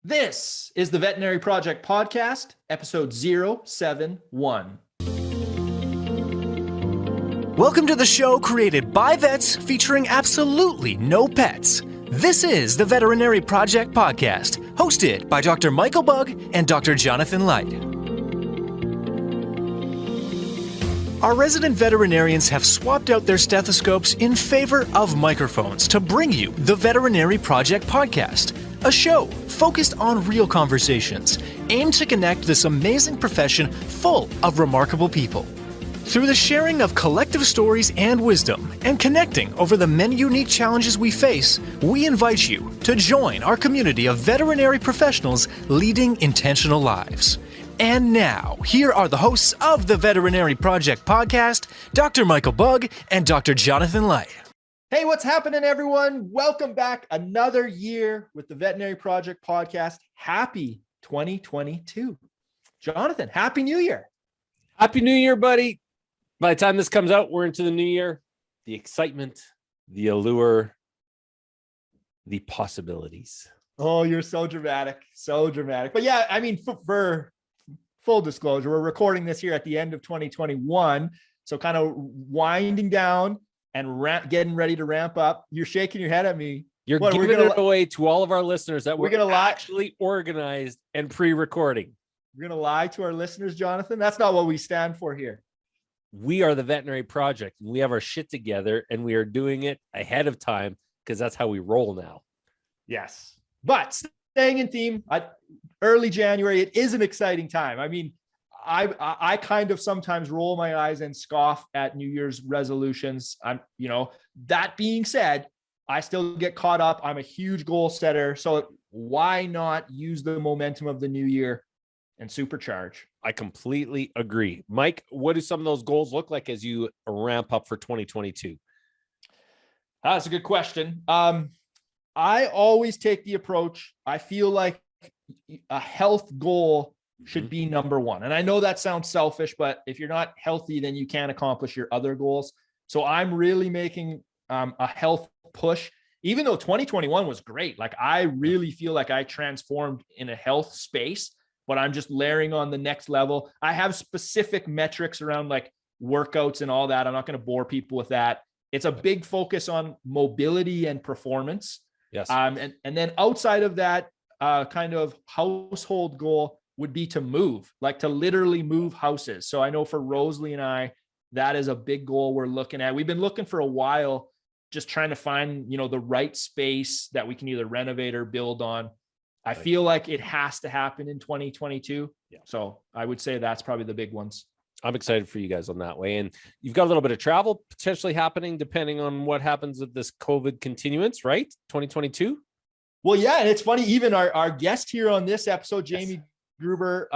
This is the Veterinary Project Podcast, episode 071. Welcome to the show created by vets featuring absolutely no pets. This is the Veterinary Project Podcast, hosted by Dr. Michael Bugg and Dr. Jonathan Light. Our resident veterinarians have swapped out their stethoscopes in favor of microphones to bring you the Veterinary Project Podcast, a show focused on real conversations, aimed to connect this amazing profession full of remarkable people. Through the sharing of collective stories and wisdom, and connecting over the many unique challenges we face, we invite you to join our community of veterinary professionals leading intentional lives. And now, here are the hosts of the Veterinary Project Podcast, Dr. Michael Bugg and Dr. Jonathan Light. Hey, what's happening, everyone? Welcome back another year with the Veterinary Project Podcast. Happy 2022. Jonathan, Happy New Year. Happy New Year, buddy. By the time this comes out, we're into the new year. The excitement, the allure, the possibilities. Oh, you're so dramatic. So dramatic. But yeah, I mean, for full disclosure, we're recording this here at the end of 2021. So kind of winding down and getting ready to ramp up. You're shaking your head at me. You're giving it away to all of our listeners that we're going to actually organized and pre-recording. We're going to lie to our listeners, Jonathan. That's not what we stand for here. We are the Veterinary Project. We have our shit together and we are doing it ahead of time because that's how we roll now. Yes. But staying in theme, early January, it is an exciting time. I mean, I kind of sometimes roll my eyes and scoff at New Year's resolutions. That being said, I still get caught up. I'm a huge goal setter. So why not use the momentum of the new year and supercharge? I completely agree. Mike, what do some of those goals look like as you ramp up for 2022? That's a good question. I always take the approach. I feel like a health goal should be number one. And I know that sounds selfish, but if you're not healthy, then you can't accomplish your other goals. So I'm really making a health push, even though 2021 was great. Like I really feel like I transformed in a health space, but I'm just layering on the next level. I have specific metrics around like workouts and all that. I'm not going to bore people with that. It's a big focus on mobility and performance. Yes. And then outside of that kind of household goal would be to move, like to literally move houses. So I know for Rosalie and I, that is a big goal we're looking at. We've been looking for a while, just trying to find, the right space that we can either renovate or build on. I feel like it has to happen in 2022. Yeah. So I would say that's probably the big ones. I'm excited for you guys on that way. And you've got a little bit of travel potentially happening depending on what happens with this COVID continuance, right? 2022. Well, yeah. And it's funny, even our guest here on this episode, Jamie Gruber,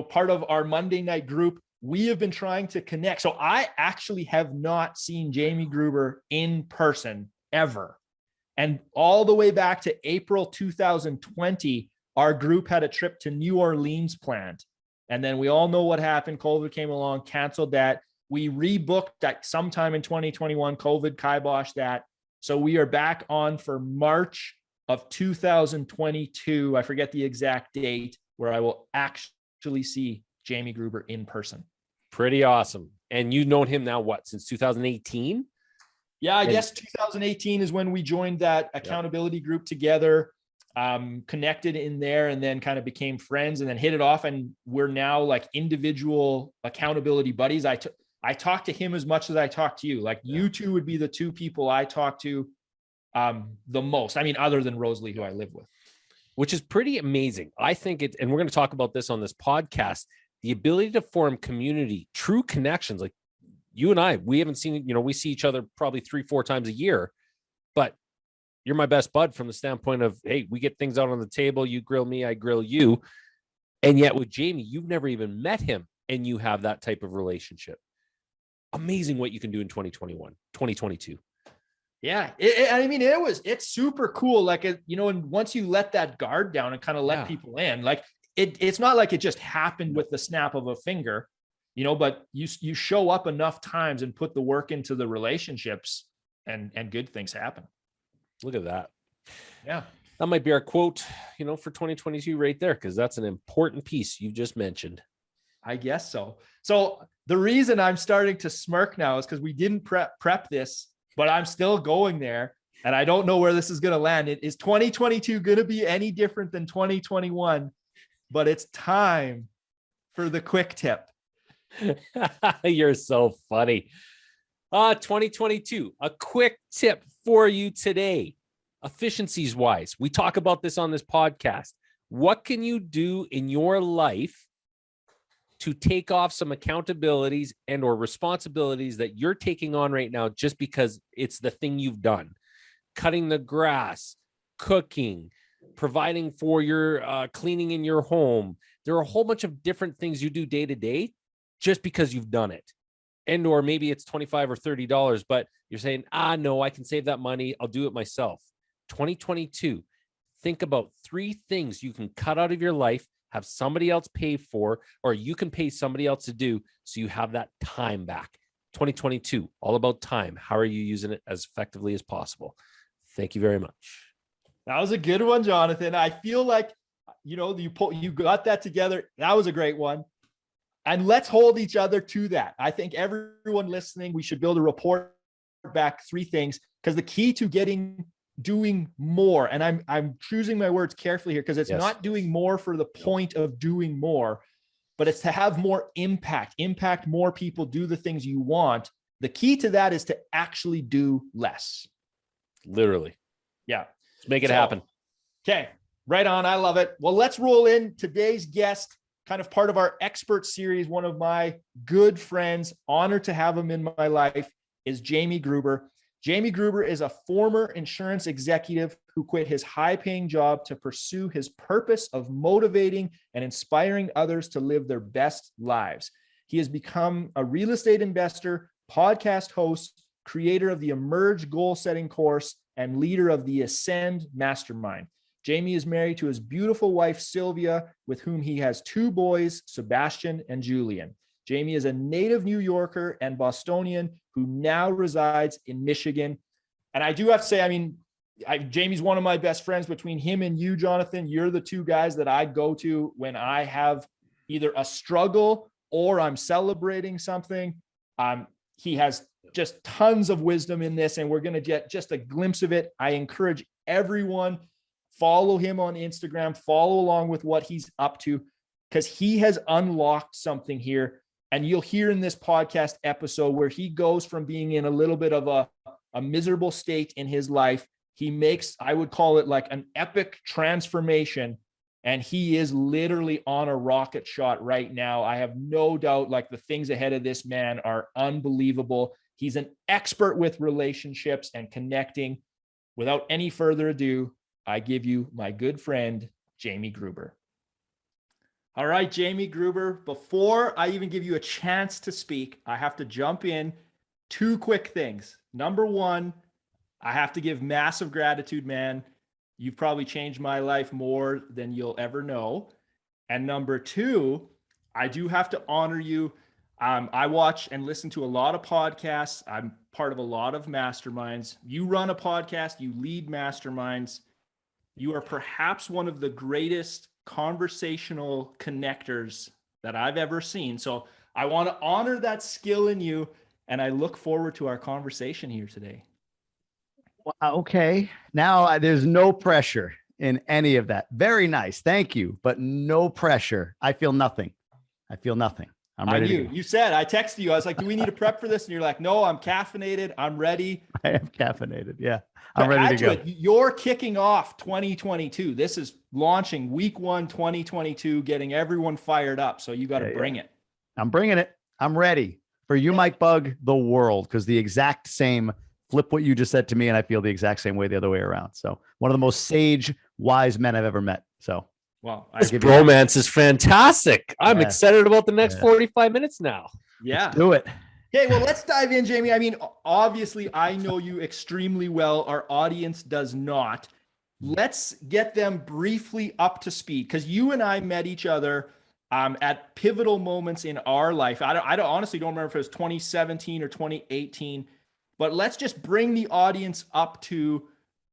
part of our Monday night group, we have been trying to connect. So I actually have not seen Jamie Gruber in person ever. And all the way back to April 2020, our group had a trip to New Orleans planned. And then we all know what happened. COVID came along, canceled that. We rebooked that sometime in 2021, COVID kiboshed that. So we are back on for March of 2022. I forget the exact date where I will actually see Jamie Gruber in person. Pretty awesome. And you've known him now, since 2018? Yeah, I guess 2018 is when we joined that accountability group together, connected in there, and then kind of became friends and then hit it off. And we're now like individual accountability buddies. I talk to him as much as I talk to you. Like you two would be the two people I talk to the most. I mean, other than Rosalie, who I live with. Which is pretty amazing. I think and we're going to talk about this on this podcast, the ability to form community, true connections. Like you and I, we haven't seen, we see each other probably 3-4 times a year, but you're my best bud from the standpoint of, hey, we get things out on the table. You grill me, I grill you. And yet with Jamie, you've never even met him and you have that type of relationship. Amazing what you can do in 2021, 2022. Yeah. It's super cool. Like, and once you let that guard down and kind of let people in, like it's not like it just happened with the snap of a finger, but you show up enough times and put the work into the relationships and good things happen. Look at that. Yeah. That might be our quote, for 2022 right there, because that's an important piece you just mentioned. I guess so. So the reason I'm starting to smirk now is because we didn't prep this, but I'm still going there. And I don't know where this is going to land. Is 2022 going to be any different than 2021? But it's time for the quick tip. You're so funny. 2022, a quick tip for you today. Efficiencies wise, we talk about this on this podcast. What can you do in your life to take off some accountabilities and or responsibilities that you're taking on right now just because it's the thing you've done? Cutting the grass, cooking, providing for your cleaning in your home. There are a whole bunch of different things you do day to day just because you've done it. And or maybe it's $25 or $30, but you're saying, no, I can save that money. I'll do it myself. 2022, think about 3 things you can cut out of your life, have somebody else pay for, or you can pay somebody else to do so you have that time back. 2022, all about time. How are you using it as effectively as possible? Thank you very much. That was a good one, Jonathan. I feel like, you got that together. That was a great one. And let's hold each other to that. I think everyone listening, we should build a report back 3 things, because the key to doing more, and I'm choosing my words carefully here, because it's not doing more for the point of doing more, but it's to have more impact more people, do the things you want. The key to that is to actually do less. Literally. Yeah. Let's make it happen. Okay. Right on. I love it. Well, let's roll in. Today's guest, kind of part of our expert series, one of my good friends, honored to have him in my life, is Jamie Gruber. Jamie Gruber is a former insurance executive who quit his high-paying job to pursue his purpose of motivating and inspiring others to live their best lives. He has become a real estate investor, podcast host, creator of the Emerge goal-setting course, and leader of the Ascend Mastermind. Jamie is married to his beautiful wife, Sylvia, with whom he has 2 boys, Sebastian and Julian. Jamie is a native New Yorker and Bostonian who now resides in Michigan. And I do have to say, Jamie's one of my best friends. Between him and you, Jonathan, you're the 2 guys that I go to when I have either a struggle or I'm celebrating something. He has just tons of wisdom in this, and we're going to get just a glimpse of it. I encourage everyone, follow him on Instagram, follow along with what he's up to, because he has unlocked something here. And you'll hear in this podcast episode where he goes from being in a little bit of a miserable state in his life. He makes, I would call it like an epic transformation. And he is literally on a rocket shot right now. I have no doubt, like, the things ahead of this man are unbelievable. He's an expert with relationships and connecting. Without any further ado, I give you my good friend, Jamie Gruber. All right, Jamie Gruber, before I even give you a chance to speak, I have to jump in. 2 quick things. Number 1, I have to give massive gratitude, man. You've probably changed my life more than you'll ever know. And number 2, I do have to honor you. I watch and listen to a lot of podcasts. I'm part of a lot of masterminds. You run a podcast, you lead masterminds. You are perhaps one of the greatest conversational connectors that I've ever seen. So I want to honor that skill in you, and I look forward to our conversation here today. Okay. Now there's no pressure in any of that. Very nice. Thank you. But no pressure. I feel nothing. I'm ready. To go. You said, I texted you. I was like, do we need to prep for this? And you're like, no, I'm caffeinated. I'm ready. I am caffeinated. Yeah. I'm ready to go. You're kicking off 2022. This is launching week 1, 2022, getting everyone fired up. So you got to bring it. I'm bringing it. I'm ready for you. Might bug the world, because the exact same, flip what you just said to me, and I feel the exact same way the other way around. So one of the most sage, wise men I've ever met. So, well, this bromance is fantastic. I'm excited about the next 45 minutes now. Yeah. Let's do it. Okay, well, let's dive in, Jamie. Obviously, I know you extremely well. Our audience does not. Let's get them briefly up to speed, because you and I met each other at pivotal moments in our life. I honestly don't remember if it was 2017 or 2018, but let's just bring the audience up to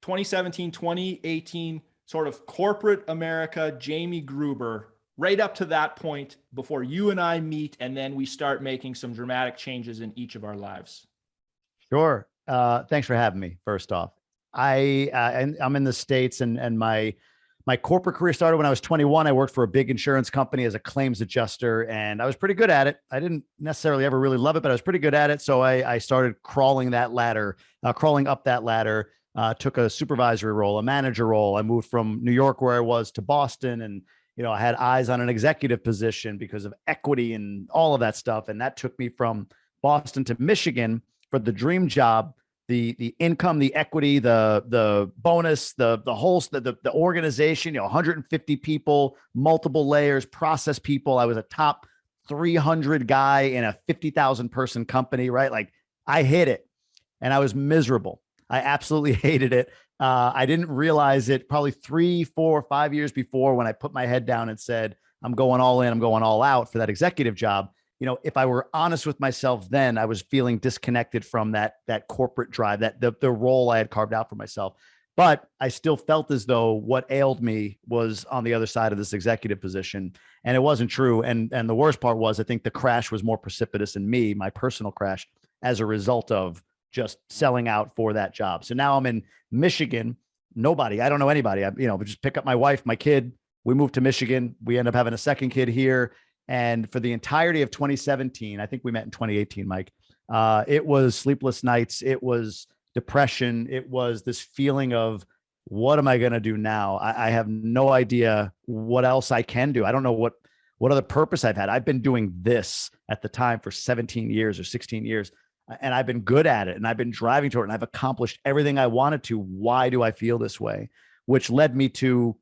2017, 2018. sort of corporate America, Jamie Gruber, right up to that point before you and I meet, and then we start making some dramatic changes in each of our lives? Sure. Thanks for having me. First off, I'm in the States, and my corporate career started when I was 21. I worked for a big insurance company as a claims adjuster, and I was pretty good at it. I didn't necessarily ever really love it, but I was pretty good at it. So I started crawling up that ladder, took a supervisory role, a manager role. I moved from New York, where I was, to Boston, and I had eyes on an executive position because of equity and all of that stuff. And that took me from Boston to Michigan for the dream job. The income, the equity, the bonus, the organization, 150 people, multiple layers, process people. I was a top 300 guy in a 50,000 person company, right? Like, I hit it, and I was miserable. I absolutely hated it. I didn't realize it probably 3, 4, 5 years before, when I put my head down and said, I'm going all in, I'm going all out for that executive job. If I were honest with myself, then I was feeling disconnected from that corporate drive, that the role I had carved out for myself. But I still felt as though what ailed me was on the other side of this executive position, and it wasn't true. And the worst part was, I think the crash was more precipitous in me, my personal crash, as a result of just selling out for that job. So now I'm in Michigan. I don't know anybody. Just pick up my wife, my kid. We moved to Michigan. We end up having a second kid here. And for the entirety of 2017, I think we met in 2018, Mike, it was sleepless nights. It was depression. It was this feeling of, what am I going to do now? I have no idea what else I can do. I don't know what other purpose I've had. I've been doing this at the time for 17 years or 16 years, and I've been good at it, and I've been driving toward it, and I've accomplished everything I wanted to. Why do I feel this way? Which led me to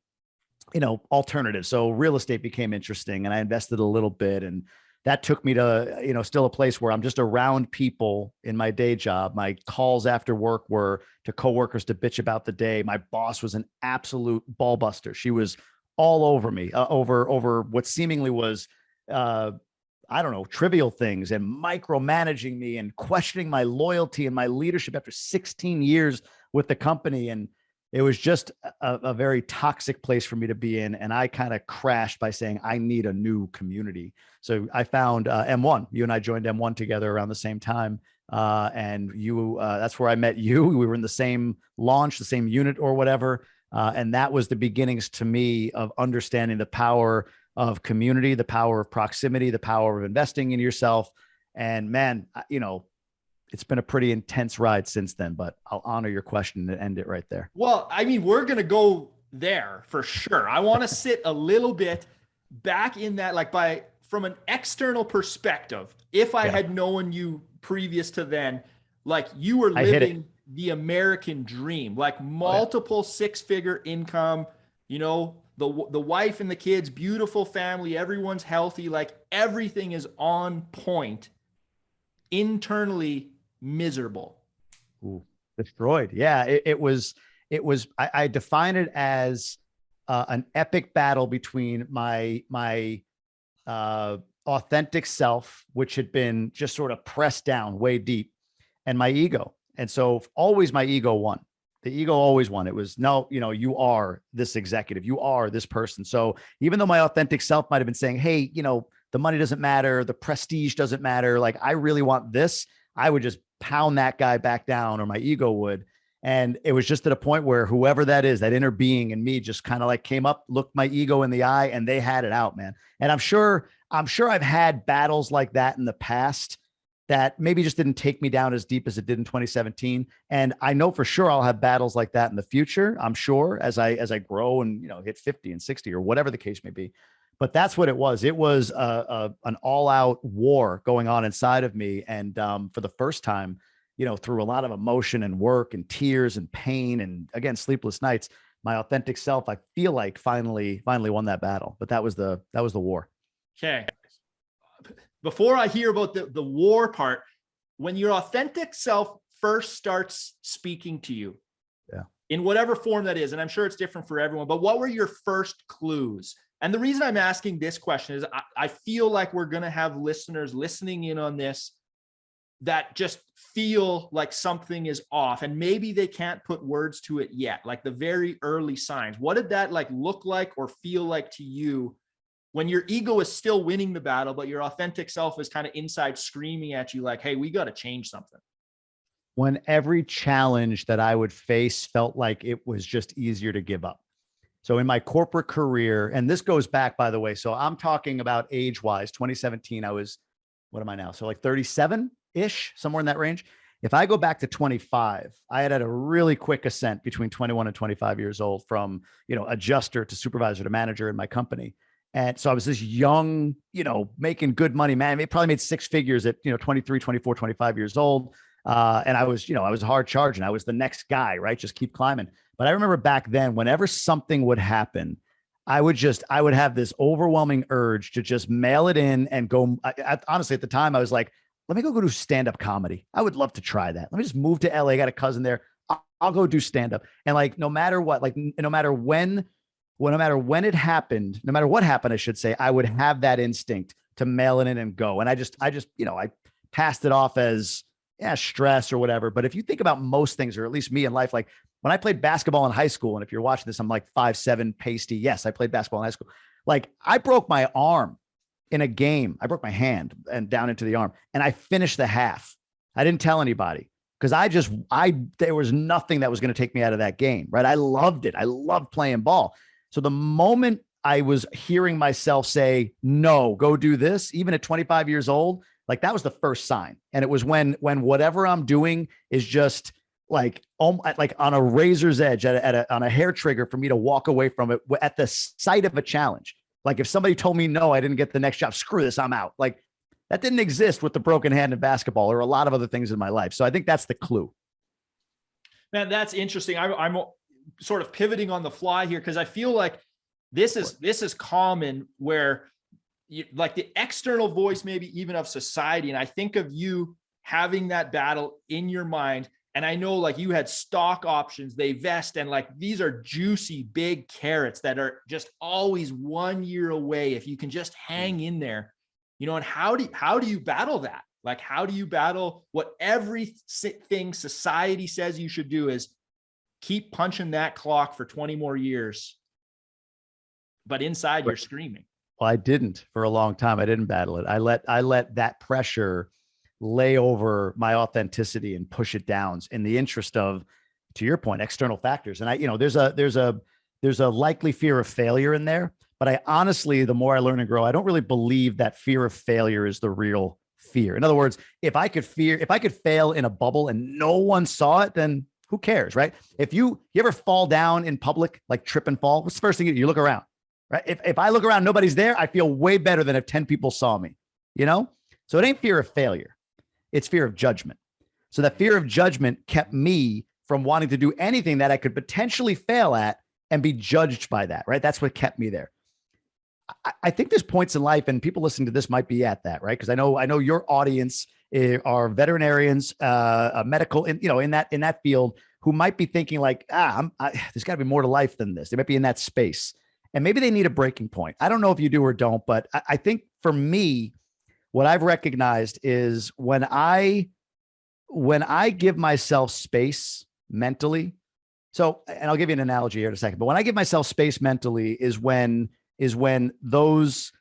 alternatives. So real estate became interesting, and I invested a little bit, and that took me to, still a place where I'm just around people in my day job. My calls after work were to coworkers to bitch about the day. My boss was an absolute ball buster. She was all over me, over what seemingly was, trivial things, and micromanaging me and questioning my loyalty and my leadership after 16 years with the company. And it was just a very toxic place for me to be in. And I kind of crashed by saying, I need a new community. So I found M1. You and I joined M1 together around the same time. And that's where I met you. We were in the same launch, the same unit or whatever. And that was the beginnings to me of understanding the power of community, the power of proximity, the power of investing in yourself. And man, it's been a pretty intense ride since then, but I'll honor your question and end it right there. Well, we're going to go there for sure. I want to sit a little bit back in that, from an external perspective. If I had known you previous to then, you were living the American dream, multiple six-figure income, the wife and the kids, beautiful family, everyone's healthy, everything is on point. Internally miserable. Ooh, destroyed. Yeah, it was. I define it as an epic battle between my authentic self, which had been just sort of pressed down way deep, and my ego. And so always my ego won. The ego always won. It was, no, you are this executive, you are this person. So even though my authentic self might've been saying, hey, the money doesn't matter, the prestige doesn't matter, I really want this, I would just pound that guy back down, or my ego would. And it was just at a point where whoever that is, that inner being in me, just kind of came up, looked my ego in the eye, and they had it out, man. And I'm sure I've had battles like that in the past that maybe just didn't take me down as deep as it did in 2017. And I know for sure I'll have battles like that in the future. I'm sure as I grow and, hit 50 and 60 or whatever the case may be. But that's what it was. It was an all-out war going on inside of me. And for the first time, through a lot of emotion and work and tears and pain and, again, sleepless nights, my authentic self, I feel like finally won that battle. But that was the war. Okay. Before I hear about the war part, when your authentic self first starts speaking to you, in whatever form that is, and I'm sure it's different for everyone, but what were your first clues? And the reason I'm asking this question is I feel like we're going to have listeners listening in on this that just feel like something is off, and maybe they can't put words to it yet, like the very early signs? What did that like look like or feel like to you when your ego is still winning the battle, but your authentic self is kind of inside screaming at you like, hey, we got to change something? When every challenge that I would face felt like it was just easier to give up. So in my corporate career, and this goes back, by the way, so I'm talking about age-wise, 2017, I was, what am I now? So like 37-ish, somewhere in that range. If I go back to 25, I had a really quick ascent between 21 and 25 years old from, adjuster to supervisor to manager in my company. And so I was this young, making good money, man. I probably made six figures at, 23, 24, 25 years old. And I was hard charging. I was the next guy, right? Just keep climbing. But I remember back then, whenever something would happen, I would have this overwhelming urge to just mail it in and go. Honestly, at the time, I was like, let me go do stand-up comedy. I would love to try that. Let me just move to LA. I got a cousin there. I'll go do stand-up. And like, no matter what, like no matter when it happened, no matter what happened, I should say, I would have that instinct to mail it in and go. And I passed it off as stress or whatever. But if you think about most things, or at least me in life, like when I played basketball in high school, and if you're watching this, I'm like 5'7", pasty. Yes, I played basketball in high school. Like I broke my arm in a game. I broke my hand and down into the arm, and I finished the half. I didn't tell anybody because there was nothing that was going to take me out of that game. Right. I loved it. I loved playing ball. So the moment I was hearing myself say, no, go do this, even at 25 years old, like that was the first sign. And it was when whatever I'm doing is just like on a razor's edge on a hair trigger for me to walk away from it at the sight of a challenge. Like if somebody told me, no, I didn't get the next job, screw this, I'm out. Like that didn't exist with the broken hand in basketball or a lot of other things in my life. So I think that's the clue. Man, that's interesting. I'm sort of pivoting on the fly here because I feel like this is common where like the external voice, maybe even of society. And I think of you having that battle in your mind. And I know like you had stock options, they vest, and like these are juicy, big carrots that are just always 1 year away if you can just hang in there, and how do you battle that? Like, how do you battle what everything society says you should do is keep punching that clock for 20 more years, but inside you're screaming? Well, I didn't for a long time. I didn't battle it. I let that pressure lay over my authenticity and push it down in the interest of, to your point, external factors. And there's a likely fear of failure in there, but I honestly, the more I learn and grow, I don't really believe that fear of failure is the real fear. In other words, if I could fail in a bubble and no one saw it, then who cares, right? If you ever fall down in public, like trip and fall, what's the first thing you look around, right? If I look around, nobody's there, I feel way better than if 10 people saw me, So it ain't fear of failure. It's fear of judgment. So that fear of judgment kept me from wanting to do anything that I could potentially fail at and be judged by that, right? That's what kept me there. I think there's points in life, and people listening to this might be at that, right? Because I know your audience are veterinarians, medical, in that field, who might be thinking like, there's got to be more to life than this. They might be in that space, and maybe they need a breaking point. I don't know if you do or don't, but I think for me, what I've recognized is when I give myself space mentally. So, and I'll give you an analogy here in a second, but when I give myself space mentally is when those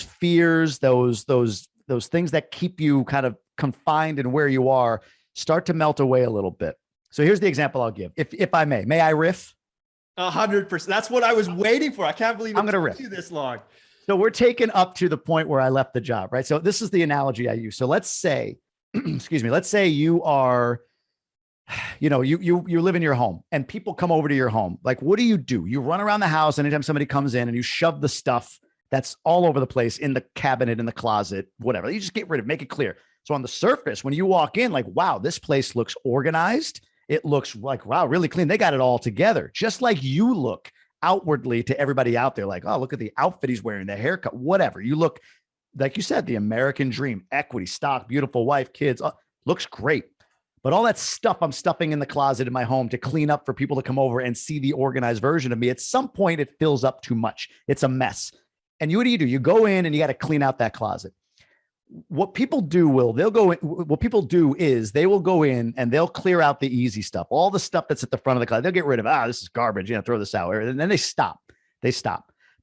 fears, those things that keep you kind of confined in where you are start to melt away a little bit. So here's the example I'll give. If I may I riff? 100%. That's what I was waiting for. I can't believe I'm going to riff you this long. So we're taken up to the point where I left the job, right? So this is the analogy I use. So let's say, let's say you are, you live in your home and people come over to your home. Like, what do? You run around the house anytime somebody comes in and you shove the stuff that's all over the place in the cabinet, in the closet, whatever. You just get rid of it, make it clear. So on the surface, when you walk in, like, wow, this place looks organized. It looks like, wow, really clean. They got it all together, just like you look outwardly to everybody out there. Like, oh, look at the outfit he's wearing, the haircut, whatever. You look, like you said, the American dream, equity, stock, beautiful wife, kids, looks great. But all that stuff I'm stuffing in the closet in my home to clean up for people to come over and see the organized version of me, at some point it fills up too much. It's a mess. And what do? You go in and you got to clean out that closet. what people do, they'll go in, what people do is they will go in and they'll clear out the easy stuff, all the stuff that's at the front of the closet. They'll get rid of, this is garbage, throw this out. And then they stop.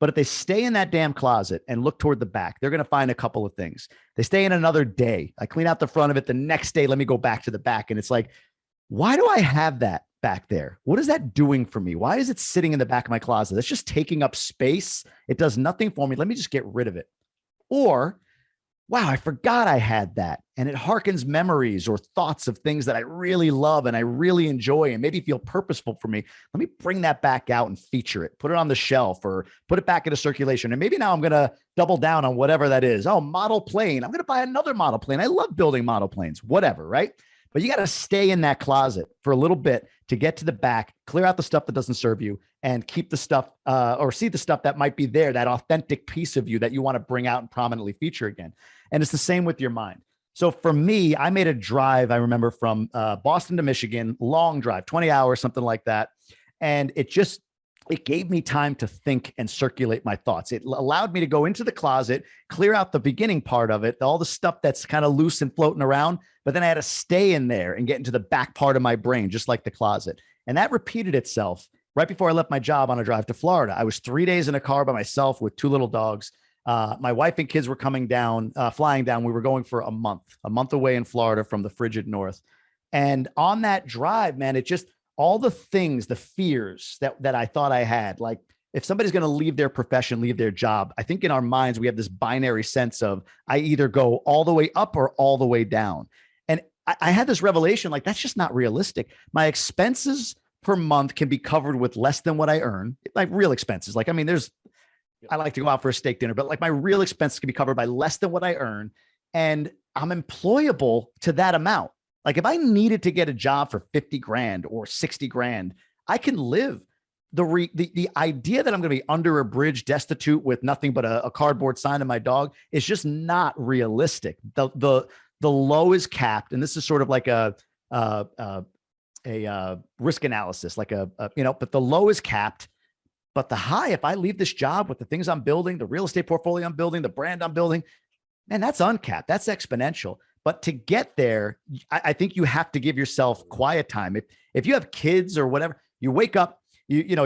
But if they stay in that damn closet and look toward the back, they're going to find a couple of things. They stay in another day. I clean out the front of it. The next day, let me go back to the back. And it's like, why do I have that back there? What is that doing for me? Why is it sitting in the back of my closet? It's just taking up space. It does nothing for me. Let me just get rid of it. Or, wow, I forgot I had that. And it harkens memories or thoughts of things that I really love and I really enjoy and maybe feel purposeful for me. Let me bring that back out and feature it, put it on the shelf or put it back into circulation. And maybe now I'm going to double down on whatever that is. Oh, model plane. I'm going to buy another model plane. I love building model planes, whatever, right? But you got to stay in that closet for a little bit to get to the back, clear out the stuff that doesn't serve you, and keep the stuff or see the stuff that might be there, that authentic piece of you that you want to bring out and prominently feature again. And it's the same with your mind. So for me, I made a drive, I remember, from Boston to Michigan, long drive, 20 hours, something like that. And it gave me time to think and circulate my thoughts. It allowed me to go into the closet, clear out the beginning part of it, all the stuff that's kind of loose and floating around, but then I had to stay in there and get into the back part of my brain, just like the closet. And that repeated itself right before I left my job on a drive to Florida. I was 3 days in a car by myself with 2 little dogs. My wife and kids were coming down, flying down. We were going for a month away in Florida from the frigid north. And on that drive, man, it just, all the things, the fears that I thought I had, like if somebody's going to leave their profession, leave their job, I think in our minds, we have this binary sense of I either go all the way up or all the way down. And I had this revelation, like, that's just not realistic. My expenses per month can be covered with less than what I earn, like real expenses. Like, I mean, I like to go out for a steak dinner, but like my real expenses can be covered by less than what I earn. And I'm employable to that amount. Like if I needed to get a job for 50 grand or 60 grand, I can live. The idea that I'm going to be under a bridge, destitute with nothing but a cardboard sign and my dog is just not realistic. The low is capped. And this is sort of like a risk analysis, like but the low is capped. But the high, if I leave this job with the things I'm building, the real estate portfolio I'm building, the brand I'm building, man, that's uncapped. That's exponential. But to get there, I think you have to give yourself quiet time. If you have kids or whatever, you wake up, you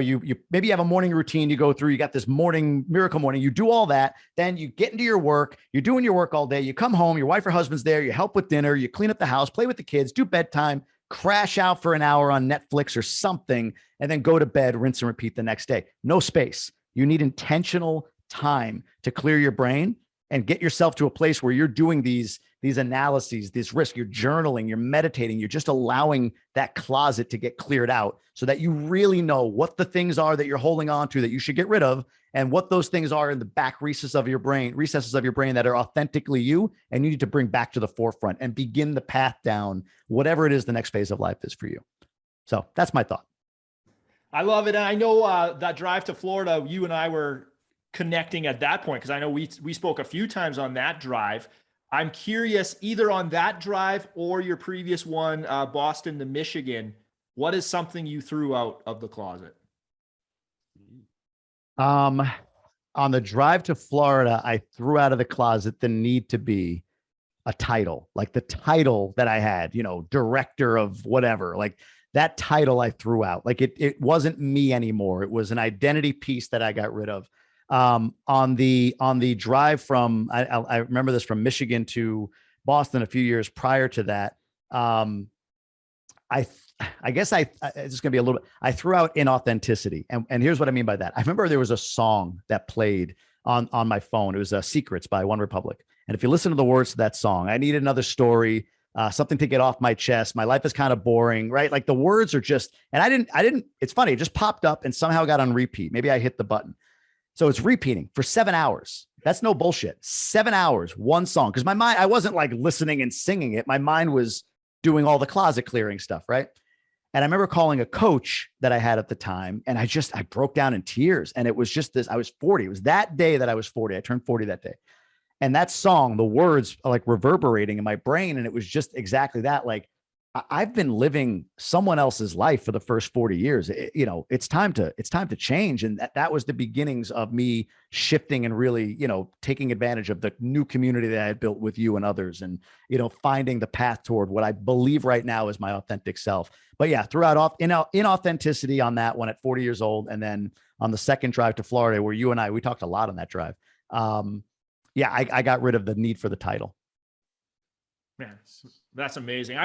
maybe you have a morning routine you go through, you got this morning miracle morning, you do all that, then you get into your work, you're doing your work all day, you come home, your wife or husband's there, you help with dinner, you clean up the house, play with the kids, do bedtime, crash out for an hour on Netflix or something, and then go to bed, rinse and repeat the next day. No space. You need intentional time to clear your brain and get yourself to a place where you're doing these analyses, this risk, you're journaling, you're meditating, you're just allowing that closet to get cleared out so that you really know what the things are that you're holding on to that you should get rid of and what those things are in the back recesses of your brain that are authentically you and you need to bring back to the forefront and begin the path down whatever it is the next phase of life is for you. So that's my thought. I love it. And I know that drive to Florida, you and I were connecting at that point, because I know we spoke a few times on that drive. I'm curious, either on that drive or your previous one, Boston to Michigan, what is something you threw out of the closet? On the drive to Florida, I threw out of the closet the need to be a title, like the title that I had, director of whatever, like that title I threw out. Like it wasn't me anymore. It was an identity piece that I got rid of. On the drive from, I remember this, from Michigan to Boston a few years prior to that. I guess it's just gonna be a little bit, I threw out inauthenticity. And here's what I mean by that. I remember there was a song that played on my phone. It was Secrets by One Republic. And if you listen to the words to that song, I need another story, something to get off my chest. My life is kind of boring, right? Like the words are just, and I didn't, it's funny. It just popped up and somehow got on repeat. Maybe I hit the button. So it's repeating for 7 hours. That's no bullshit. 7 hours, one song. Because my mind, I wasn't like listening and singing it. My mind was doing all the closet clearing stuff, right? And I remember calling a coach that I had at the time, and I broke down in tears. And it was just this, I was 40. It was that day that I was 40. I turned 40 that day. And that song, the words are like reverberating in my brain. And it was just exactly that. Like, I've been living someone else's life for the first 40 years. It's time to change. And that was the beginnings of me shifting and really, taking advantage of the new community that I had built with you and others, and, finding the path toward what I believe right now is my authentic self. But yeah, throughout inauthenticity on that one at 40 years old. And then on the second drive to Florida, where you and we talked a lot on that drive. I got rid of the need for the title. Man, that's amazing.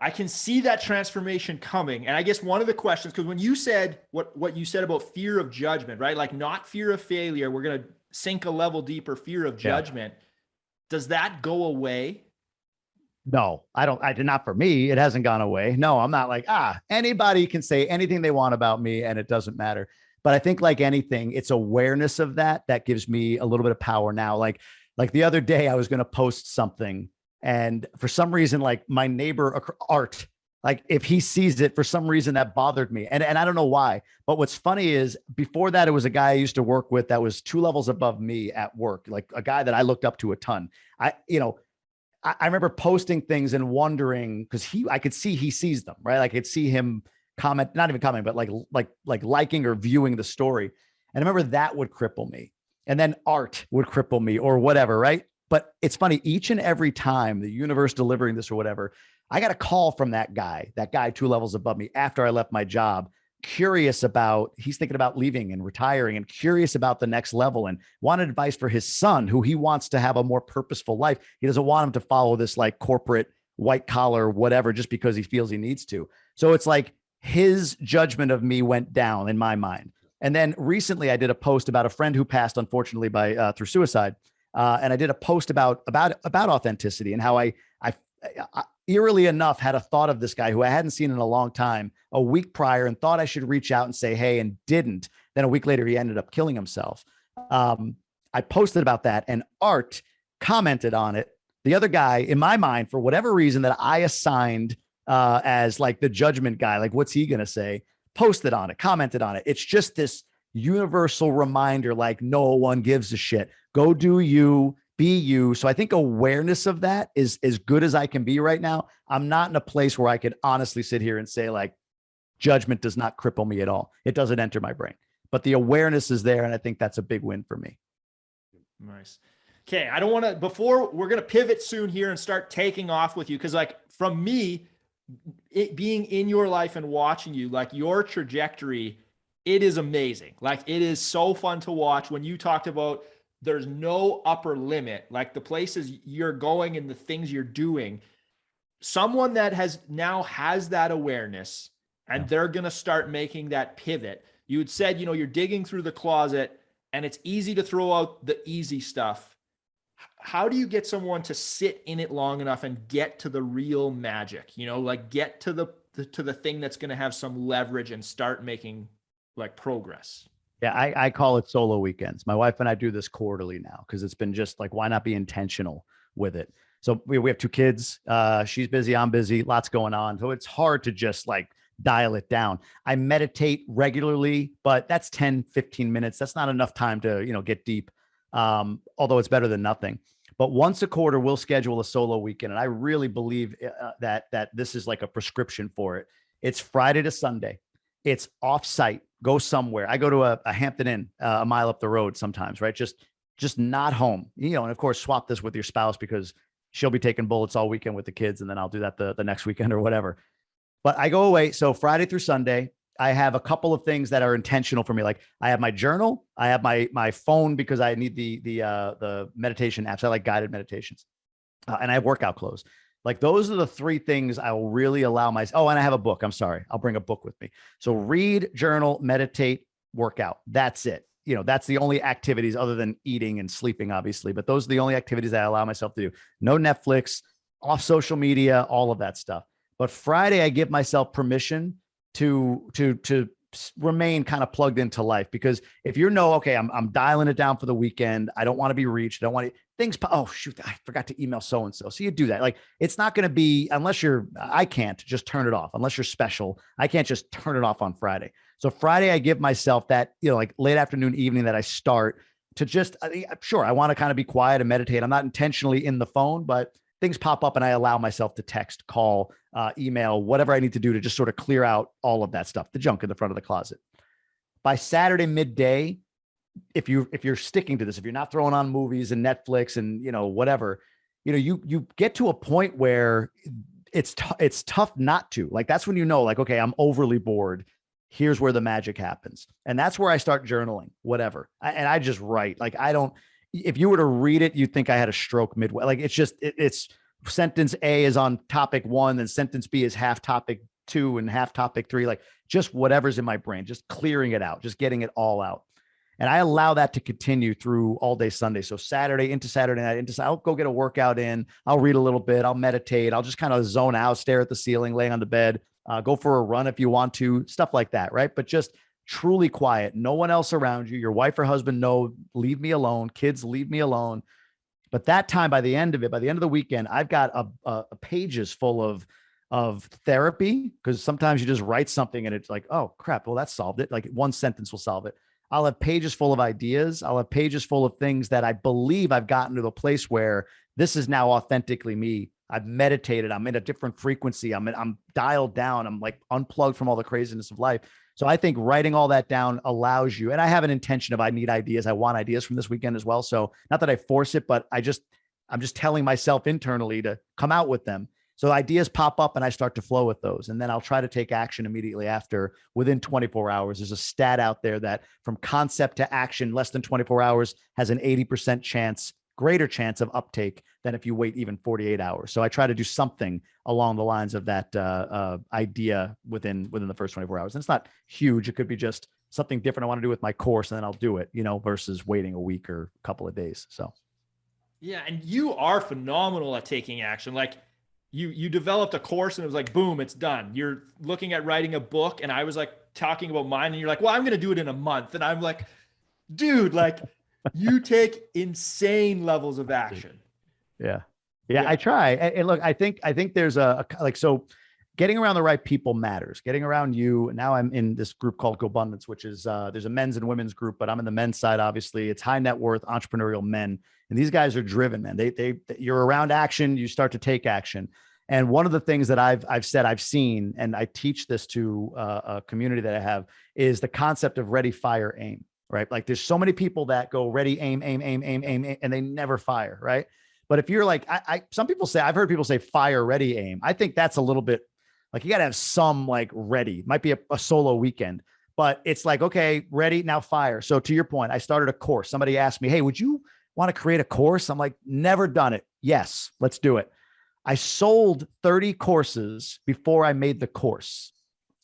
I can see that transformation coming. And I guess one of the questions, because when you said what you said about fear of judgment, right? Like not fear of failure, we're going to sink a level deeper, fear of judgment. Yeah. Does that go away? No, I did not. For me, it hasn't gone away. No, I'm not like, anybody can say anything they want about me and it doesn't matter. But I think like anything, it's awareness of that gives me a little bit of power now. Like the other day I was going to post something, and for some reason, like my neighbor Art, like if he sees it, for some reason that bothered me. And I don't know why, but what's funny is before that, it was a guy I used to work with that was 2 levels above me at work, like a guy that I looked up to a ton. I remember posting things and wondering, because I could see he sees them, right? I could see him comment, not even comment, but like liking or viewing the story. And I remember that would cripple me. And then Art would cripple me or whatever, right? But it's funny, each and every time the universe delivering this or whatever, I got a call from that guy 2 levels above me after I left my job, curious about, he's thinking about leaving and retiring and curious about the next level, and wanted advice for his son, who he wants to have a more purposeful life. He doesn't want him to follow this like corporate white collar, whatever, just because he feels he needs to. So it's like his judgment of me went down in my mind. And then recently I did a post about a friend who passed, unfortunately, through suicide. And I did a post about authenticity and how I eerily enough had a thought of this guy who I hadn't seen in a long time a week prior, and thought I should reach out and say, hey, and didn't. Then a week later, he ended up killing himself. I posted about that, and Art commented on it. The other guy, in my mind, for whatever reason that I assigned as like the judgment guy, like what's he going to say, posted on it, commented on it. It's just this universal reminder, like no one gives a shit. Go do you, be you. So I think awareness of that is as good as I can be right now. I'm not in a place where I could honestly sit here and say like judgment does not cripple me at all. It doesn't enter my brain, but the awareness is there. And I think that's a big win for me. Nice. Okay. I don't want to, before we're going to pivot soon here and start taking off with you. Cause like from me, it being in your life and watching you, like your trajectory, it is amazing. Like it is so fun to watch. When you talked about there's no upper limit, like the places you're going and the things you're doing, someone that has that awareness and they're going to start making that pivot. You had said, you're digging through the closet and it's easy to throw out the easy stuff. How do you get someone to sit in it long enough and get to the real magic, like get to the thing that's going to have some leverage and start making like progress? Yeah, I call it solo weekends. My wife and I do this quarterly now because it's been just like, why not be intentional with it? So we have 2 kids. She's busy, I'm busy, lots going on. So it's hard to just like dial it down. I meditate regularly, but that's 10, 15 minutes. That's not enough time to, get deep. Although it's better than nothing. But once a quarter, we'll schedule a solo weekend. And I really believe that this is like a prescription for it. It's Friday to Sunday. It's off-site. Go somewhere. I go to a Hampton Inn a mile up the road sometimes, right? Just not home, and of course swap this with your spouse because she'll be taking bullets all weekend with the kids. And then I'll do that the next weekend or whatever. But I go away. So Friday through Sunday, I have a couple of things that are intentional for me. Like I have my journal, I have my phone because I need the meditation apps. I like guided meditations, and I have workout clothes. Like those are the 3 things I will really allow myself. Oh, and I have a book. I'm sorry. I'll bring a book with me. So read, journal, meditate, workout. That's it. That's the only activities other than eating and sleeping, obviously. But those are the only activities that I allow myself to do. No Netflix, off social media, all of that stuff. But Friday, I give myself permission to remain kind of plugged into life, because if okay, I'm dialing it down for the weekend. I don't want to be reached. I don't want to things. Oh shoot, I forgot to email so-and-so. So you do that. Like it's not going to be, I can't just turn it off unless you're special. I can't just turn it off on Friday. So Friday, I give myself that, like late afternoon, evening that I start to just, sure, I want to kind of be quiet and meditate. I'm not intentionally in the phone, but things pop up and I allow myself to text, call, email, whatever I need to do to just sort of clear out all of that stuff, the junk in the front of the closet. By Saturday midday, if you're sticking to this, if you're not throwing on movies and Netflix and, whatever, you get to a point where it's tough not to. Like, that's when like, okay, I'm overly bored. Here's where the magic happens. And that's where I start journaling, whatever. And I just write. Like, if you were to read it, you'd think I had a stroke midway. Like, it's just, it's sentence A is on topic 1, and sentence B is half topic 2 and half topic 3, like just whatever's in my brain, just clearing it out, just getting it all out. And I allow that to continue through all day Sunday. So Saturday into Saturday night, I'll go get a workout in, I'll read a little bit, I'll meditate, I'll just kind of zone out, stare at the ceiling, lay on the bed, go for a run if you want to, stuff like that, right? But just truly quiet, no one else around you. Your wife or husband, no, leave me alone. Kids, leave me alone. But that time, by the end of the weekend, I've got a pages full of therapy, because sometimes you just write something and it's like, oh crap, well, that solved it. Like, one sentence will solve it. I'll have pages full of ideas. I'll have pages full of things that I believe I've gotten to the place where this is now authentically me. I've meditated. I'm in a different frequency. I'm dialed down. I'm like unplugged from all the craziness of life. So I think writing all that down allows you, and I have an intention of, I need ideas. I want ideas from this weekend as well. So not that I force it, but I'm just telling myself internally to come out with them. So ideas pop up and I start to flow with those. And then I'll try to take action immediately after, within 24 hours. There's a stat out there that from concept to action, less than 24 hours has an 80% greater chance of uptake than if you wait even 48 hours. So I try to do something along the lines of that idea within the first 24 hours. And it's not huge. It could be just something different I want to do with my course, and then I'll do it, versus waiting a week or a couple of days. So. Yeah. And you are phenomenal at taking action. Like, you developed a course and it was like, boom, it's done. You're looking at writing a book, and I was like talking about mine, and you're like, well, I'm going to do it in a month. And I'm like, dude, like, you take insane levels of action. Yeah. I try. And look, I think there's so getting around the right people matters. Getting around you. Now I'm in this group called GoBundance, which is, there's a men's and women's group, but I'm in the men's side. Obviously, it's high net worth entrepreneurial men. And these guys are driven, man. You're around action, you start to take action. And one of the things that I've said, I've seen, and I teach this to a community that I have, is the concept of ready, fire, aim, right? Like, there's so many people that go ready, aim, and they never fire, right? But if you're like, some people say, I've heard people say fire, ready, aim. I think that's a little bit like, you got to have some like ready. Might be a solo weekend, but it's like, okay, ready, now fire. So to your point, I started a course. Somebody asked me, hey, would you want to create a course? I'm like, never done it. Yes, let's do it. I sold 30 courses before I made the course.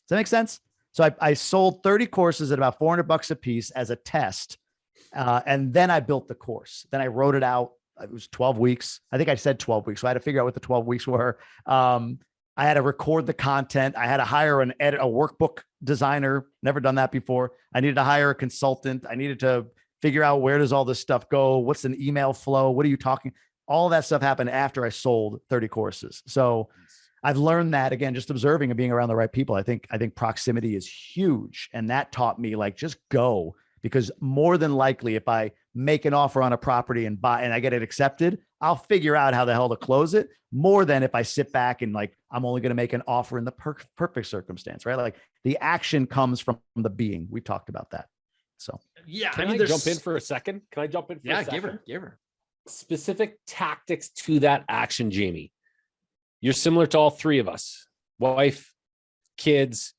Does that make sense? So I sold 30 courses at about $400 a piece as a test. And then I built the course. Then I wrote it out. It was 12 weeks. I think I said 12 weeks. So I had to figure out what the 12 weeks were. I had to record the content. I had to hire a workbook designer. Never done that before. I needed to hire a consultant. I needed to figure out, where does all this stuff go? What's an email flow? What are you talking? All of that stuff happened after I sold 30 courses. So I've learned that, again, just observing and being around the right people. I think proximity is huge. And that taught me, like, just go, because more than likely, if I make an offer on a property and buy, and I get it accepted, I'll figure out how the hell to close it, more than if I sit back and like, I'm only going to make an offer in the perfect circumstance, right? Like, the action comes from the being. We talked about that. So yeah, Can I jump in for a second? Yeah, give her. Specific tactics to that action, Jamie. You're similar to all three of us: wife, kids,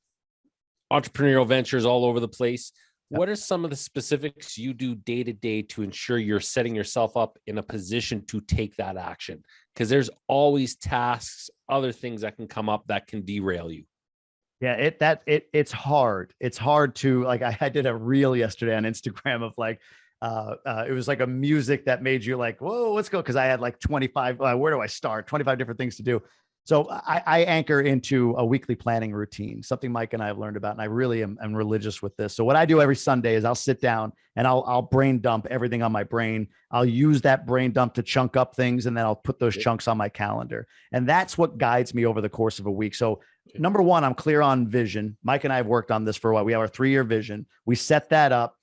entrepreneurial ventures all over the place. Yep. What are some of the specifics you do day to day to ensure you're setting yourself up in a position to take that action? Because there's always tasks, other things that can come up that can derail you. Yeah, it's hard. It's hard to, like, I did a reel yesterday on Instagram of like, it was like a music that made you like, whoa, let's go. Cause I had like 25, where do I start? 25 different things to do. So I anchor into a weekly planning routine, something Mike and I have learned about. And I really am religious with this. So what I do every Sunday is I'll sit down and I'll brain dump everything on my brain. I'll use that brain dump to chunk up things, and then I'll put those chunks on my calendar. And that's what guides me over the course of a week. So number one, I'm clear on vision. Mike and I have worked on this for a while. We have our 3-year vision. We set that up.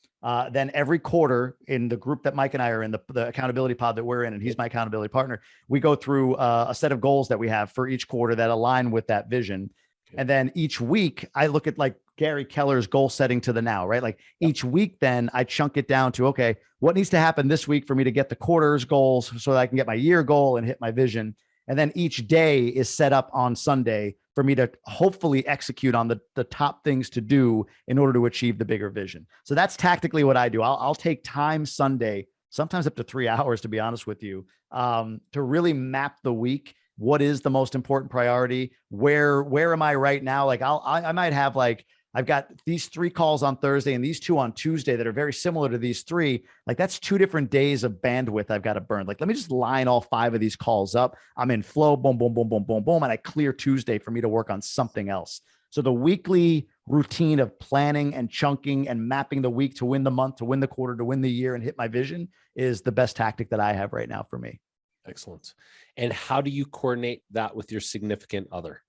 Then every quarter in the group that Mike and I are in, the accountability pod that we're in, and he's my accountability partner, we go through a set of goals that we have for each quarter that align with that vision. Okay. And then each week I look at like Gary Keller's goal setting to the now, right? Like each week, then I chunk it down to, okay, what needs to happen this week for me to get the quarter's goals so that I can get my year goal and hit my vision. And then each day is set up on Sunday for me to hopefully execute on the top things to do in order to achieve the bigger vision. So that's tactically what I do. I'll take time Sunday, sometimes up to 3 hours, to be honest with you, to really map the week. What is the most important priority? Where am I right now? Like I might have like, I've got these 3 calls on Thursday and these 2 on Tuesday that are very similar to these 3. Like that's 2 different days of bandwidth I've got to burn. Like, let me just line all 5 of these calls up. I'm in flow, boom, boom, boom, boom, boom, boom. And I clear Tuesday for me to work on something else. So the weekly routine of planning and chunking and mapping the week to win the month, to win the quarter, to win the year and hit my vision is the best tactic that I have right now for me. Excellent. And how do you coordinate that with your significant other?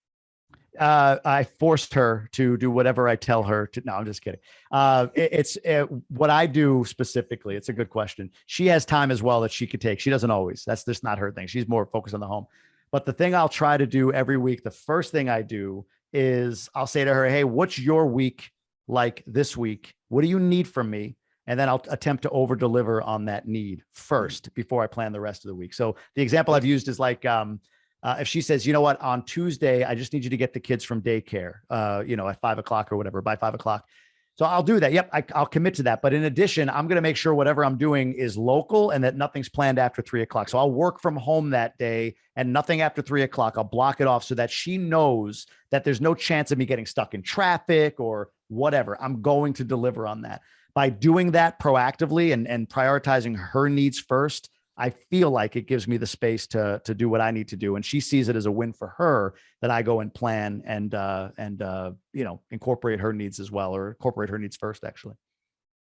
I forced her to do whatever I tell her to. No, I'm just kidding. It's what I do specifically. It's a good question. She has time as well that she could take. She doesn't always. That's just not her thing. She's more focused on the home. But the thing I'll try to do every week, the first thing I do is I'll say to her, hey, what's your week like this week? What do you need from me? And then I'll attempt to over deliver on that need first before I plan the rest of the week. So the example I've used is like, if she says, you know what, on Tuesday, I just need you to get the kids from daycare, at 5 o'clock or whatever, by 5 o'clock. So I'll do that. Yep. I'll commit to that. But in addition, I'm going to make sure whatever I'm doing is local and that nothing's planned after 3 o'clock. So I'll work from home that day and nothing after 3 o'clock. I'll block it off so that she knows that there's no chance of me getting stuck in traffic or whatever. I'm going to deliver on that. By doing that proactively and prioritizing her needs first, I feel like it gives me the space to do what I need to do. And she sees it as a win for her that I go and plan and incorporate her needs as well, or incorporate her needs first, actually.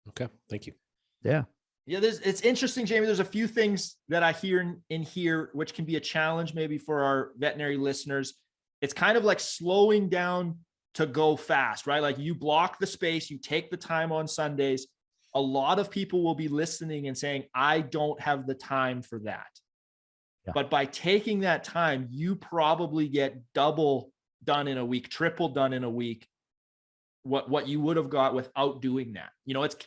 Okay. Thank you. Yeah. Yeah. It's interesting, Jamie. There's a few things that I hear in here, which can be a challenge maybe for our veterinary listeners. It's kind of like slowing down to go fast, right? Like you block the space, you take the time on Sundays. A lot of people will be listening and saying, I don't have the time for that. Yeah. But by taking that time, you probably get double done in a week, triple done in a week, what you would have got without doing that.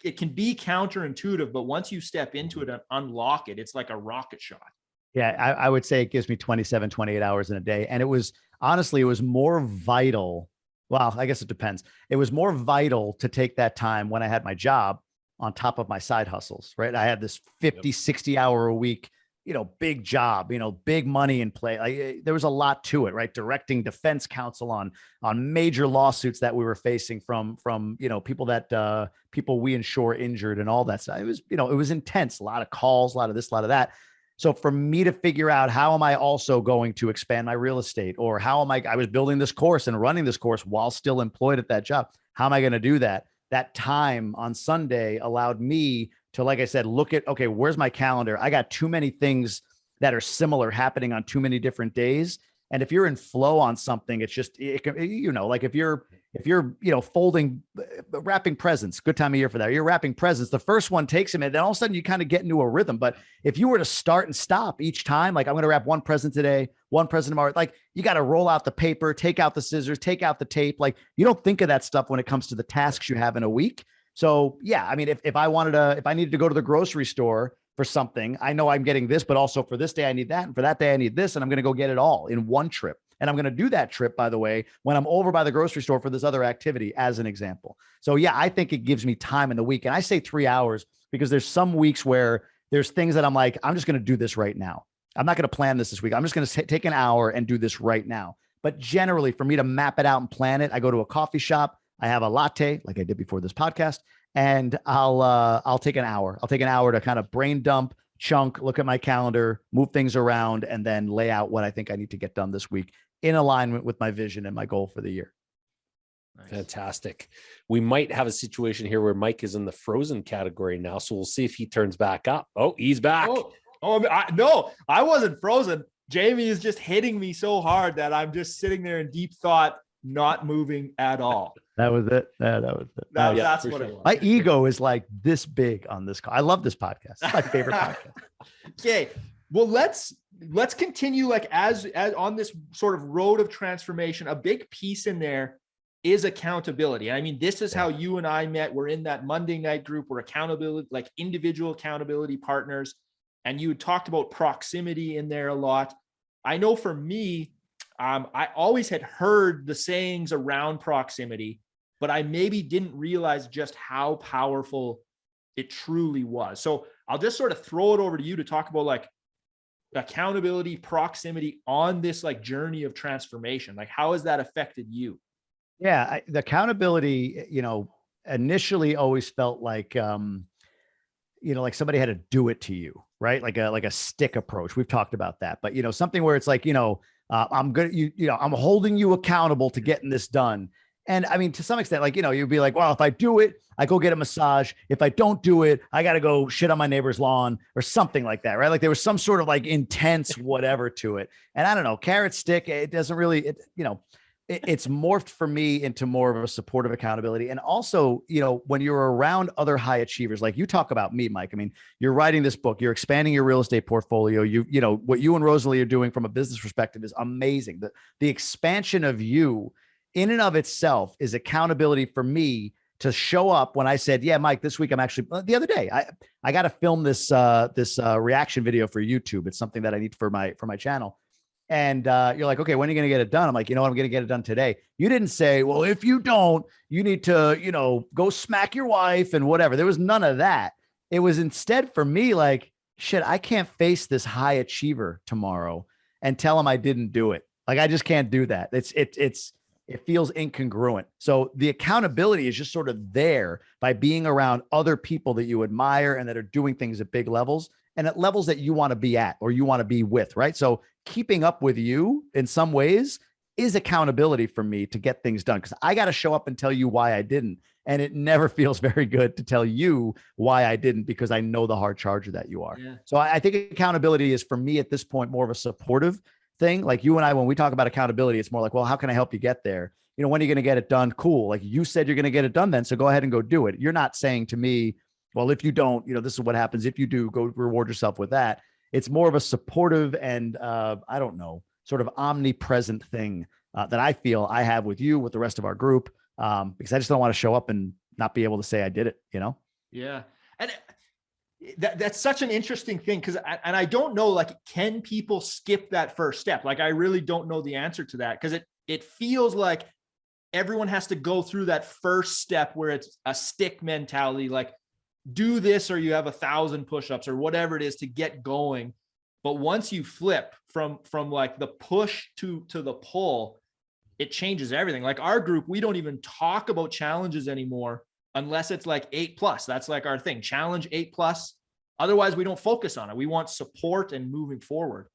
It can be counterintuitive, but once you step into it and unlock it, it's like a rocket shot. Yeah, I would say it gives me 27, 28 hours in a day. And it was more vital. Well, I guess it depends. It was more vital to take that time when I had my job on top of my side hustles, right? I had this 50, 60 hour a week, big job, big money in play. There was a lot to it, right? Directing defense counsel on major lawsuits that we were facing from people we insure injured and all that stuff. It was intense, a lot of calls, a lot of this, a lot of that. So for me to figure out how am I also going to expand my real estate, or how am I was building this course and running this course while still employed at that job. How am I going to do that? That time on Sunday allowed me to, like I said, look at, okay, where's my calendar? I got too many things that are similar happening on too many different days. And if you're in flow on something, it's just, like if you're folding, wrapping presents, good time of year for that. You're wrapping presents. The first one takes a minute, then all of a sudden you kind of get into a rhythm. But if you were to start and stop each time, like I'm going to wrap one present today, one present tomorrow, like you got to roll out the paper, take out the scissors, take out the tape. Like you don't think of that stuff when it comes to the tasks you have in a week. So yeah, I mean, if I needed to go to the grocery store for something, I know I'm getting this, but also for this day, I need that. And for that day, I need this. And I'm going to go get it all in one trip. And I'm going to do that trip, by the way, when I'm over by the grocery store for this other activity, as an example. So yeah, I think it gives me time in the week. And I say 3 hours because there's some weeks where there's things that I'm like, I'm just going to do this right now. I'm not going to plan this week. I'm just going to take an hour and do this right now. But generally, for me to map it out and plan it, I go to a coffee shop. I have a latte like I did before this podcast, and I'll take an hour. I'll take an hour to kind of brain dump, chunk, look at my calendar, move things around, and then lay out what I think I need to get done this week in alignment with my vision and my goal for the year. Nice. Fantastic. We might have a situation here where Mike is in the frozen category now, so we'll see if he turns back up. Oh, he's back. No, I wasn't frozen. Jamie is just hitting me so hard that I'm just sitting there in deep thought, not moving at all. That was it. That was it. That's what it was. My ego is like this big on this call. I love this podcast. It's my favorite podcast. Okay. Well, let's continue like as on this sort of road of transformation. A big piece in there is accountability. I mean, this is how you and I met. We're in that Monday night group. We're accountability, like individual accountability partners. And you talked about proximity in there a lot. I know for me, I always had heard the sayings around proximity, but I maybe didn't realize just how powerful it truly was. So I'll just sort of throw it over to you to talk about like accountability, proximity on this like journey of transformation. Like, how has that affected you? Yeah, the accountability, initially always felt like, like somebody had to do it to you, right? Like a stick approach. We've talked about that, but something where it's like, I'm good. I'm holding you accountable to getting this done. And I mean, to some extent, like, you'd be like, well, if I do it, I go get a massage. If I don't do it, I got to go shit on my neighbor's lawn or something like that. Right. Like there was some sort of like intense whatever to it. And I don't know, carrot stick, it doesn't really, it's morphed for me into more of a supportive accountability. And also, when you're around other high achievers, like you talk about me, Mike, I mean, you're writing this book, you're expanding your real estate portfolio. What you and Rosalie are doing from a business perspective is amazing. The expansion of you in and of itself is accountability for me to show up when I said, yeah, Mike, this week I'm actually, the other day, I got to film this reaction video for YouTube. It's something that I need for my channel. And you're like, okay, when are you going to get it done? I'm like, I'm going to get it done today. You didn't say, well, if you don't, you need to, go smack your wife and whatever. There was none of that. It was instead for me, like, shit, I can't face this high achiever tomorrow and tell him I didn't do it. Like, I just can't do that. It feels incongruent. So the accountability is just sort of there by being around other people that you admire and that are doing things at big levels and at levels that you want to be at or you want to be with, right? So keeping up with you in some ways is accountability for me to get things done because I got to show up and tell you why I didn't. And it never feels very good to tell you why I didn't because I know the hard charger that you are. Yeah. So I think accountability is for me at this point more of a supportive thing. Like you and I, when we talk about accountability, it's more like, well, how can I help you get there? When are you going to get it done? Cool. Like you said, you're going to get it done then. So go ahead and go do it. You're not saying to me, well, if you don't, this is what happens. If you do, go reward yourself with that. It's more of a supportive and I don't know, sort of omnipresent thing that I feel I have with you, with the rest of our group, because I just don't want to show up and not be able to say I did it, Yeah. And that's such an interesting thing because I don't know, like, can people skip that first step? Like, I really don't know the answer to that because it feels like everyone has to go through that first step where it's a stick mentality, like, do this or you have 1,000 push-ups or whatever it is to get going. But once you flip from like the push to the pull, it changes everything. Like our group, we don't even talk about challenges anymore unless it's like 8+. That's like our thing, challenge 8+. Otherwise we don't focus on it. We want support and moving forward.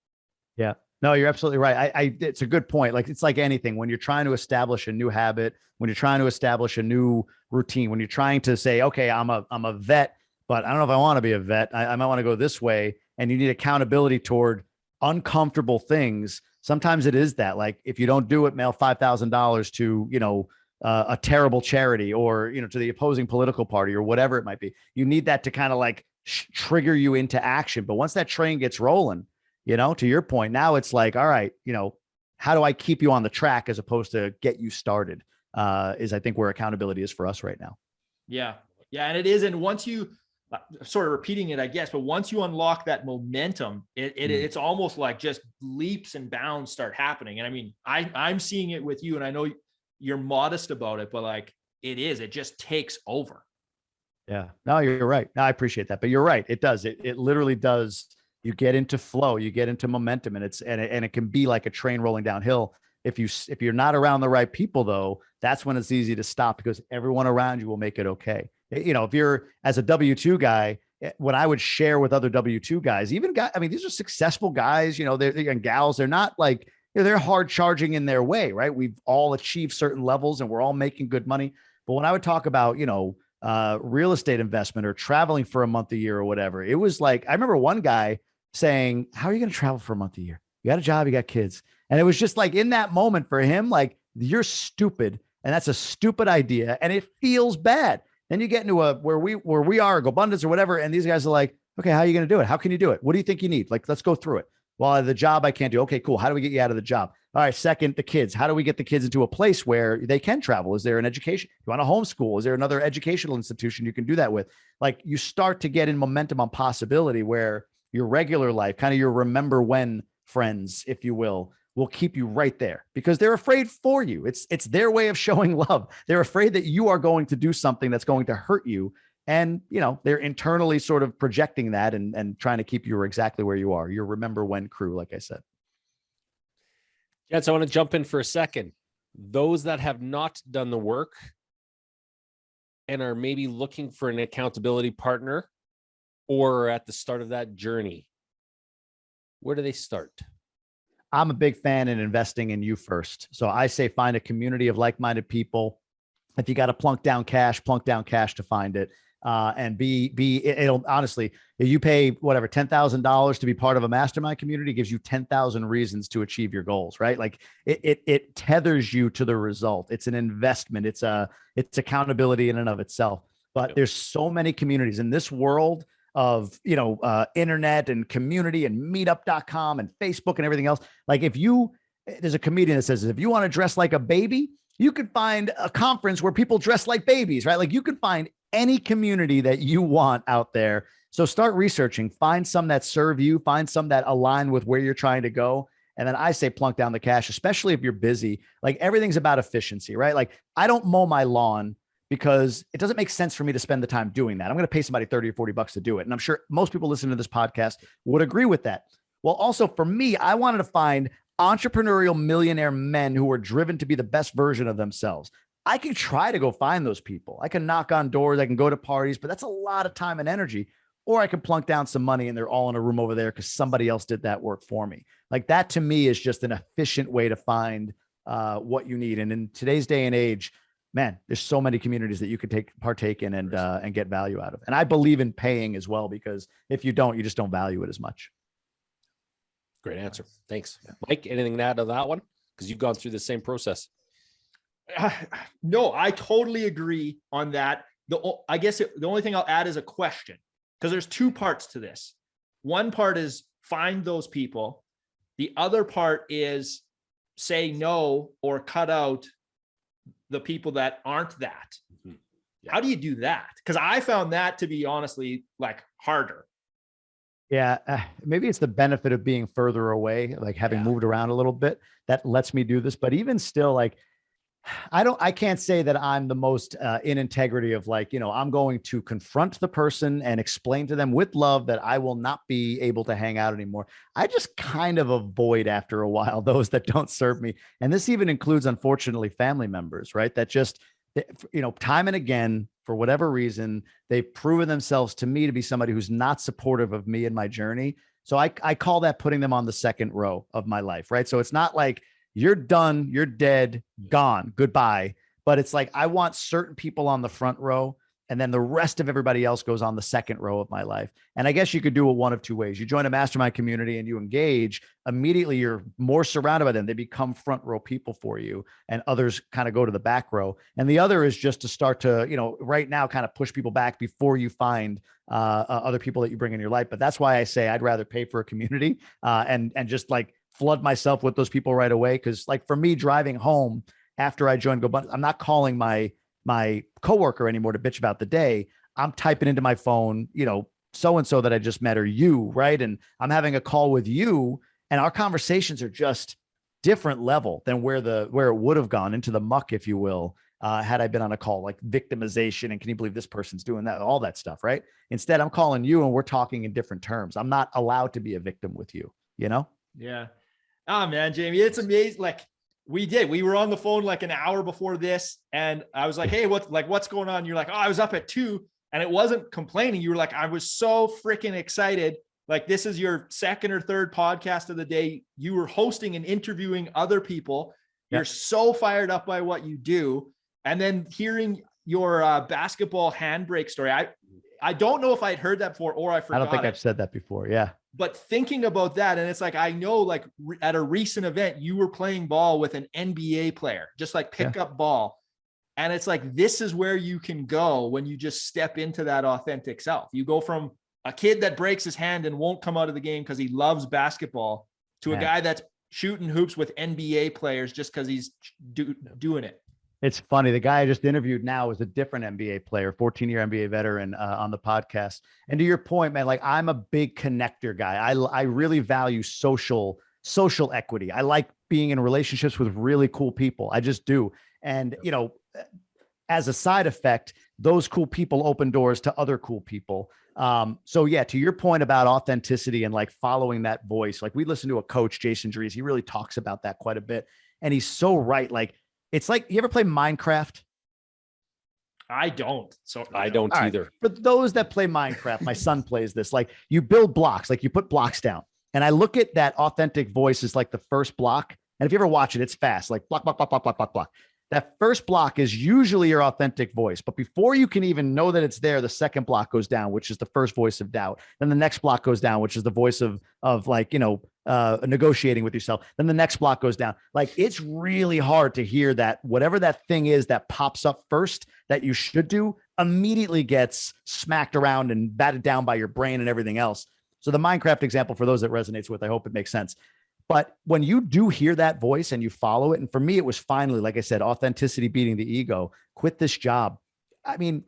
Yeah, no, you're absolutely right. It's a good point. Like, it's like anything, when you're trying to establish a new habit, when you're trying to establish a new routine, when you're trying to say, okay, I'm a vet, but I don't know if I want to be a vet. I might want to go this way. And you need accountability toward uncomfortable things. Sometimes it is that, like, if you don't do it, mail $5,000 to, a terrible charity or, to the opposing political party or whatever it might be. You need that to kind of like trigger you into action. But once that train gets rolling, to your point, now it's like, all right, how do I keep you on the track as opposed to get you started? Is I think where accountability is for us right now. Yeah. Yeah. And it is. And once you sort of repeating it, I guess, but once you unlock that momentum, it's almost like just leaps and bounds start happening. And I mean, I'm seeing it with you and I know you're modest about it, but like it just takes over. Yeah, no, you're right. No, I appreciate that, but you're right. It does. It literally does. You get into flow, you get into momentum and it can be like a train rolling downhill. If you're not around the right people though, that's when it's easy to stop because everyone around you will make it okay. If you're as a W-2 guy, when I would share with other W-2 guys, even guys, I mean, these are successful guys, they're and gals, they're not like, they're hard charging in their way, right? We've all achieved certain levels and we're all making good money. But when I would talk about, real estate investment or traveling for a month a year or whatever, it was like, I remember one guy saying, how are you going to travel for a month a year? You got a job, you got kids. And it was just like in that moment for him, like you're stupid. And that's a stupid idea. And it feels bad. Then you get into where we are, GoBundance or whatever. And these guys are like, okay, how are you going to do it? How can you do it? What do you think you need? Like, let's go through it. Well, the job I can't do. Okay, cool. How do we get you out of the job? All right. Second, the kids. How do we get the kids into a place where they can travel? Is there an education? You want to homeschool? Is there another educational institution you can do that with? Like, you start to get in momentum on possibility where your regular life, kind of your remember when friends, if you will keep you right there because they're afraid for you. It's their way of showing love. They're afraid that you are going to do something that's going to hurt you. And, they're internally sort of projecting that and trying to keep you exactly where you are. Your remember when crew, like I said. Yeah, so I want to jump in for a second. Those that have not done the work and are maybe looking for an accountability partner or at the start of that journey, where do they start? I'm a big fan in investing in you first. So I say find a community of like-minded people. If you got to plunk down cash to find it. And it'll honestly, if you pay whatever, $10,000 to be part of a mastermind community, gives you 10,000 reasons to achieve your goals, right? Like it tethers you to the result. It's an investment. It's accountability in and of itself. But there's so many communities in this world of, internet and community and meetup.com and Facebook and everything else. Like there's a comedian that says, if you want to dress like a baby, you could find a conference where people dress like babies, right? Like you could find any community that you want out there. So start researching, find some that serve you, find some that align with where you're trying to go. And then I say plunk down the cash, especially if you're busy. Like everything's about efficiency, right? Like I don't mow my lawn because it doesn't make sense for me to spend the time doing that. I'm going to pay somebody 30 or 40 bucks to do it. And I'm sure most people listening to this podcast would agree with that. Well, also for me, I wanted to find entrepreneurial millionaire men who are driven to be the best version of themselves. I can try to go find those people. I can knock on doors. I can go to parties, but that's a lot of time and energy. Or I can plunk down some money and they're all in a room over there because somebody else did that work for me. Like that to me is just an efficient way to find what you need. And in today's day and age, man, there's so many communities that you could partake in and get value out of. And I believe in paying as well, because if you don't, you just don't value it as much. Great answer. Thanks. Mike, anything to add to that one? Because you've gone through the same process. No, I totally agree on that. I guess the only thing I'll add is a question, because there's two parts to this. One part is find those people. The other part is say no or cut out the people that aren't that. Mm-hmm. Yeah. How do you do that? Because I found that to be honestly like harder. Yeah, maybe it's the benefit of being further away, like having moved around a little bit, that lets me do this. But even still, like, I can't say that I'm the most in integrity of like, I'm going to confront the person and explain to them with love that I will not be able to hang out anymore. I just kind of avoid after a while those that don't serve me. And this even includes, unfortunately, family members, right? That just, time and again, for whatever reason, they've proven themselves to me to be somebody who's not supportive of me and my journey. So I call that putting them on the second row of my life, right? So it's not like you're done, you're dead, gone, goodbye. But it's like, I want certain people on the front row, and then the rest of everybody else goes on the second row of my life. And I guess you could do it one of two ways. You join a mastermind community and you engage, immediately you're more surrounded by them. They become front row people for you, and others kind of go to the back row. And the other is just to start to, right now kind of push people back before you find other people that you bring in your life. But that's why I say I'd rather pay for a community and just like flood myself with those people right away. Cause like for me, driving home after I joined GoBundance, I'm not calling my coworker anymore to bitch about the day. I'm typing into my phone, so-and-so that I just met, or you, right? And I'm having a call with you, and our conversations are just different level than where it would have gone into the muck, if you will, had I been on a call, like victimization. And can you believe this person's doing that? All that stuff, right? Instead, I'm calling you and we're talking in different terms. I'm not allowed to be a victim with you, Yeah. Oh man, Jamie, it's amazing. Like we were on the phone like an hour before this, and I was like, hey, what's going on? You're like, oh, I was up at 2, and it wasn't complaining. You were like, I was so freaking excited. Like, this is your second or third podcast of the day. You were hosting and interviewing other people. You're so fired up by what you do. And then hearing your basketball handbrake story. I don't know if I'd heard that before or I forgot. I don't think I've said that before. Yeah. But thinking about that, and it's like, I know like at a recent event, you were playing ball with an NBA player, just like pick up ball. And it's like, this is where you can go when you just step into that authentic self. You go from a kid that breaks his hand and won't come out of the game because he loves basketball to a guy that's shooting hoops with NBA players just because he's doing it. It's funny. The guy I just interviewed now is a different NBA player, 14-year NBA veteran on the podcast. And to your point, man, like I'm a big connector guy. I really value social equity. I like being in relationships with really cool people. I just do. And, you know, as a side effect, those cool people open doors to other cool people. So yeah, to your point about authenticity and like following that voice, like we listened to a coach, Jason Dries, he really talks about that quite a bit. And he's so right. Like, it's like, you ever play Minecraft? I don't. So I don't either. Right. For those that play Minecraft, my son plays this, like you build blocks, like you put blocks down. And I look at that authentic voice as like the first block. And if you ever watch it, it's fast, like block, block, block, block, block, block, block. That first block is usually your authentic voice. But before you can even know that it's there, the second block goes down, which is the first voice of doubt. Then the next block goes down, which is the voice of like, you know, negotiating with yourself. Then the next block goes down. Like it's really hard to hear that whatever that thing is that pops up first that you should do immediately gets smacked around and batted down by your brain and everything else. So the Minecraft example, for those that resonates with, I hope it makes sense. But when you do hear that voice and you follow it, and for me, it was finally, like I said, authenticity beating the ego, quit this job. I mean,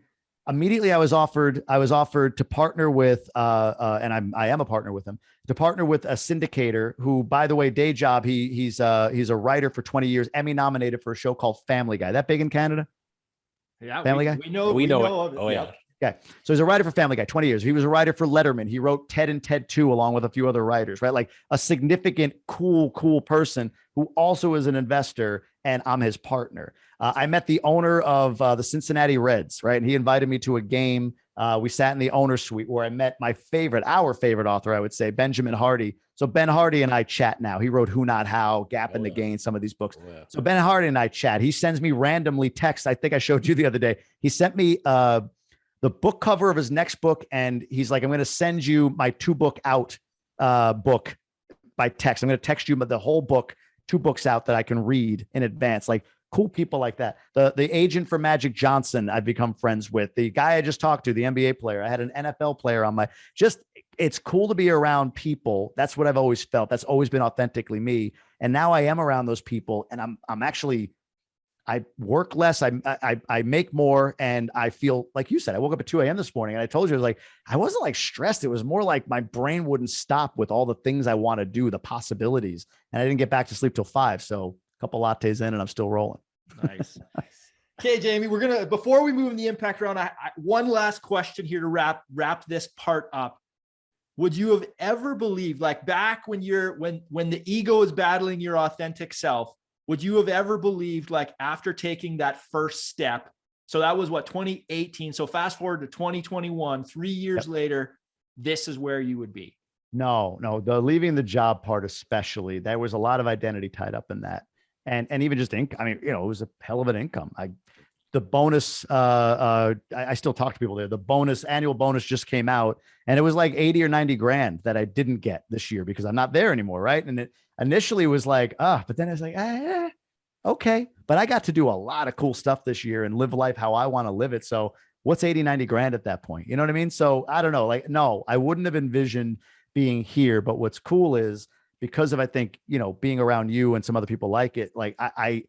immediately I was offered to partner with, and I am a partner with him, to partner with a syndicator who, by the way, day job, he's a writer for 20 years, Emmy nominated for a show called Family Guy. That big in Canada? Yeah. Family Guy? We know it. Oh yeah. Okay. So he's a writer for Family Guy, 20 years. He was a writer for Letterman. He wrote Ted and Ted 2 along with a few other writers, right? Like a significant, cool person who also is an investor, and I'm his partner. I met the owner of the Cincinnati Reds, right? And he invited me to a game. We sat in the owner's suite where I met our favorite author, I would say, Benjamin Hardy. So Ben Hardy and I chat now. He wrote Who Not How, Gap in the Gain, some of these books. So Ben Hardy and I chat. He sends me randomly texts. I think I showed you the other day. He sent me the book cover of his next book. And he's like, I'm going to send you my 2-book out book by text. I'm going to text you the whole book, 2 books out that I can read in advance. Like cool people like that. The agent for Magic Johnson, I've become friends with. The guy I just talked to, the NBA player. I had an NFL player on it's cool to be around people. That's what I've always felt. That's always been authentically me. And now I am around those people, and I'm actually, I work less. I make more, and I feel like you said, I woke up at 2 a.m. this morning, and I told you, I wasn't like stressed. It was more like my brain wouldn't stop with all the things I want to do, the possibilities. And I didn't get back to sleep till 5. So a couple lattes in and I'm still rolling. Nice. Okay, Jamie, before we move in the impact round, one last question here to wrap this part up. Would you have ever believed, like back when the ego is battling your authentic self, would you have ever believed, like after taking that first step? So that was 2018. So fast forward to 2021, 3 years later, this is where you would be. No, the leaving the job part, especially, there was a lot of identity tied up in that. And even just income. I mean, it was a hell of an income. The bonus, I still talk to people there. The annual bonus just came out, and it was like 80 or 90 grand that I didn't get this year because I'm not there anymore. Right. And it initially was like, but then it's like, okay. But I got to do a lot of cool stuff this year and live life how I want to live it. So what's 80, 90 grand at that point? You know what I mean? So I don't know, no, I wouldn't have envisioned being here. But what's cool is because of, I think, being around you and some other people like it, like I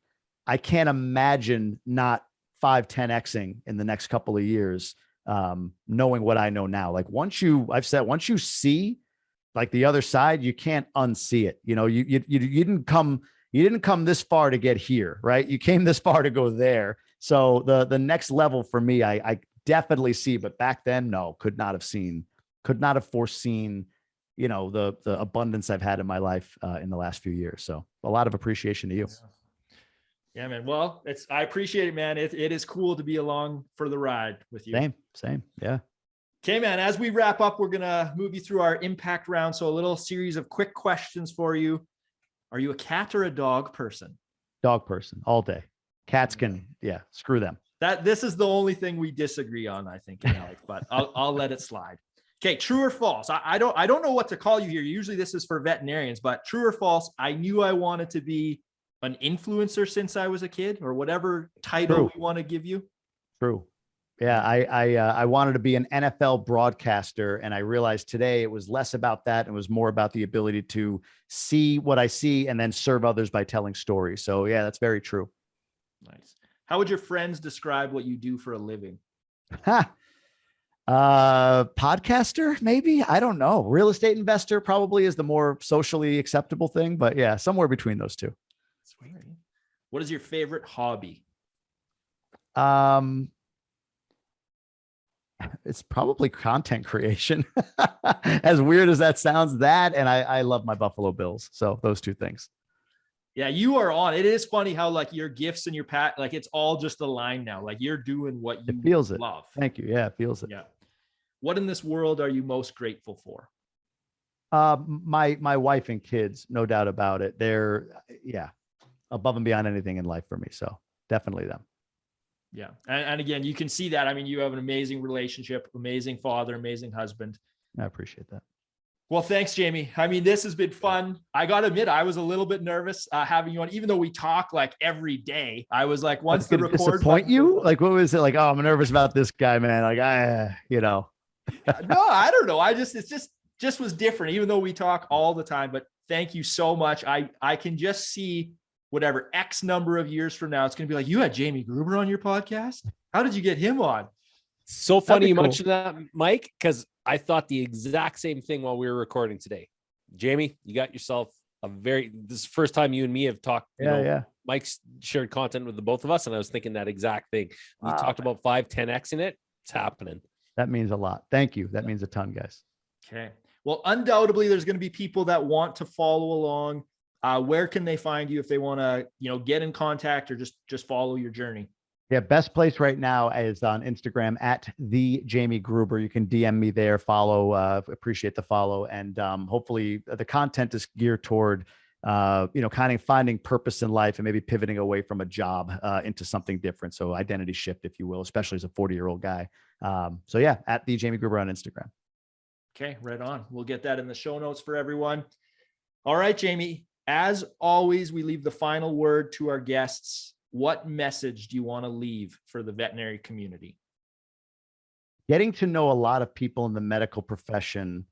can't imagine not 5-10xing in the next couple of years, knowing what I know now. Like once you see like the other side, you can't unsee it. You didn't come this far to get here, right? You came this far to go there. So the next level for me, I definitely see, but back then, no, could not have foreseen, the abundance I've had in my life in the last few years. So a lot of appreciation to you. Yeah, man. Well, I appreciate it, man. It is cool to be along for the ride with you. Same. Yeah. Okay, man. As we wrap up, we're going to move you through our impact round. So a little series of quick questions for you. Are you a cat or a dog person? Dog person all day. Cats can, screw them. This is the only thing we disagree on, I think, Alex, but I'll let it slide. Okay, true or false? I don't know what to call you here. Usually this is for veterinarians, but true or false? I knew I wanted to be an influencer since I was a kid, or whatever title we want to give you. True. Yeah, I wanted to be an NFL broadcaster, and I realized today it was less about that. It was more about the ability to see what I see and then serve others by telling stories. So yeah, that's very true. Nice. How would your friends describe what you do for a living? Podcaster, maybe. I don't know. Real estate investor probably is the more socially acceptable thing, but yeah, somewhere between those two. Sweet. What is your favorite hobby? It's probably content creation. As weird as that sounds, that, and I love my Buffalo Bills. So those two things. Yeah, you are on. It is funny how like your gifts and your like it's all just aligned now. Like you're doing what you love. Thank you. Yeah, it feels it. Yeah. What in this world are you most grateful for? My wife and kids, no doubt about it. They're above and beyond anything in life for me. So definitely them. Yeah. And again, you can see that. I mean, you have an amazing relationship, amazing father, amazing husband. I appreciate that. Well, thanks, Jamie. I mean, this has been fun. I got to admit, I was a little bit nervous having you on, even though we talk like every day. I was like, once the record disappoint you, like, what was it like? Oh, I'm nervous about this guy, man. Like, No, I don't know. It's just was different, even though we talk all the time. But thank you so much. I can just see whatever X number of years from now, it's going to be like, you had Jamie Gruber on your podcast. How did you get him on? So funny you mentioned that, Mike, because I thought the exact same thing while we were recording today. Jamie, you got yourself this is the first time you and me have talked. Mike's shared content with the both of us, and I was thinking that exact thing. We talked about 10X in it. It's happening. That means a lot. Thank you. That means a ton, guys. Okay. Well, undoubtedly, there's going to be people that want to follow along. Where can they find you if they want to, get in contact or just follow your journey? Yeah, best place right now is on Instagram at the Jamie Gruber. You can DM me there, follow, appreciate the follow. And hopefully the content is geared toward, kind of finding purpose in life and maybe pivoting away from a job into something different. So identity shift, if you will, especially as a 40-year-old guy. So yeah, at the Jamie Gruber on Instagram. Okay, right on. We'll get that in the show notes for everyone. All right, Jamie, as always, we leave the final word to our guests. What message do you want to leave for the veterinary community? Getting to know a lot of people in the medical profession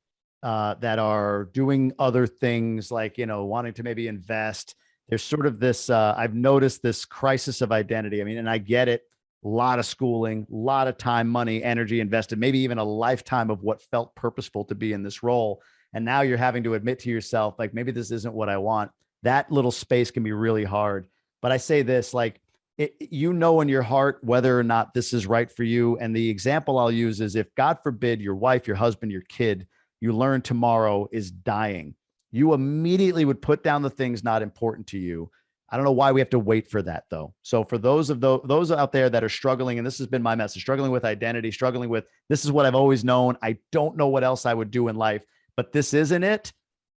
that are doing other things like, wanting to maybe invest. There's sort of this, I've noticed this crisis of identity. I mean, and I get it. A lot of schooling, a lot of time, money, energy invested, maybe even a lifetime of what felt purposeful to be in this role. And now you're having to admit to yourself, like, maybe this isn't what I want. That little space can be really hard. But I say this, like, in your heart whether or not this is right for you. And the example I'll use is, if God forbid your wife, your husband, your kid, you learn tomorrow is dying, you immediately would put down the things not important to you. I don't know why we have to wait for that, though. So for those out there that are struggling, and this has been my message, struggling with identity, struggling with, this is what I've always known, I don't know what else I would do in life, but this isn't it.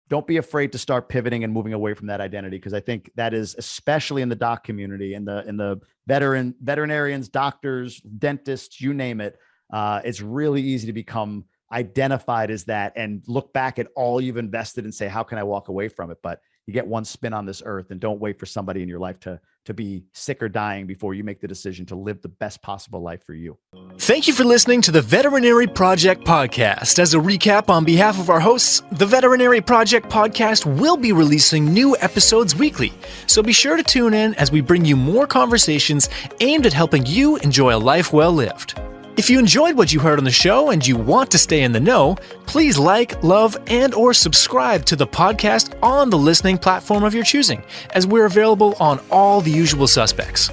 Don't be afraid to start pivoting and moving away from that identity, because I think that is, especially in the doc community, in the veterinarians, doctors, dentists, you name it. It's really easy to become identified as that and look back at all you've invested and say, how can I walk away from it? But you get one spin on this earth, and don't wait for somebody in your life to be sick or dying before you make the decision to live the best possible life for you. Thank you for listening to the Veterinary Project Podcast. As a recap, on behalf of our hosts, the Veterinary Project Podcast will be releasing new episodes weekly. So be sure to tune in as we bring you more conversations aimed at helping you enjoy a life well lived. If you enjoyed what you heard on the show and you want to stay in the know, please like, love, and or subscribe to the podcast on the listening platform of your choosing, as we're available on all the usual suspects.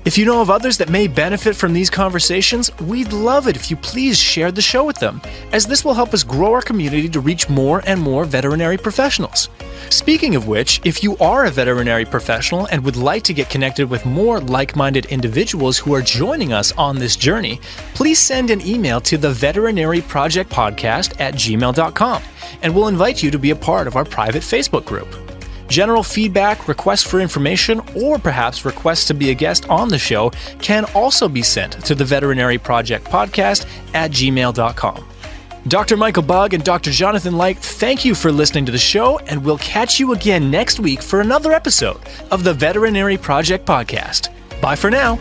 If you know of others that may benefit from these conversations, we'd love it if you please share the show with them, as this will help us grow our community to reach more and more veterinary professionals. Speaking of which, if you are a veterinary professional and would like to get connected with more like-minded individuals who are joining us on this journey, please send an email to the Veterinary Project Podcast at gmail.com, and we'll invite you to be a part of our private Facebook group. General feedback, requests for information, or perhaps requests to be a guest on the show can also be sent to the Veterinary Project Podcast at gmail.com. Dr. Michael Bugg and Dr. Jonathan Light, thank you for listening to the show, and we'll catch you again next week for another episode of the Veterinary Project Podcast. Bye for now.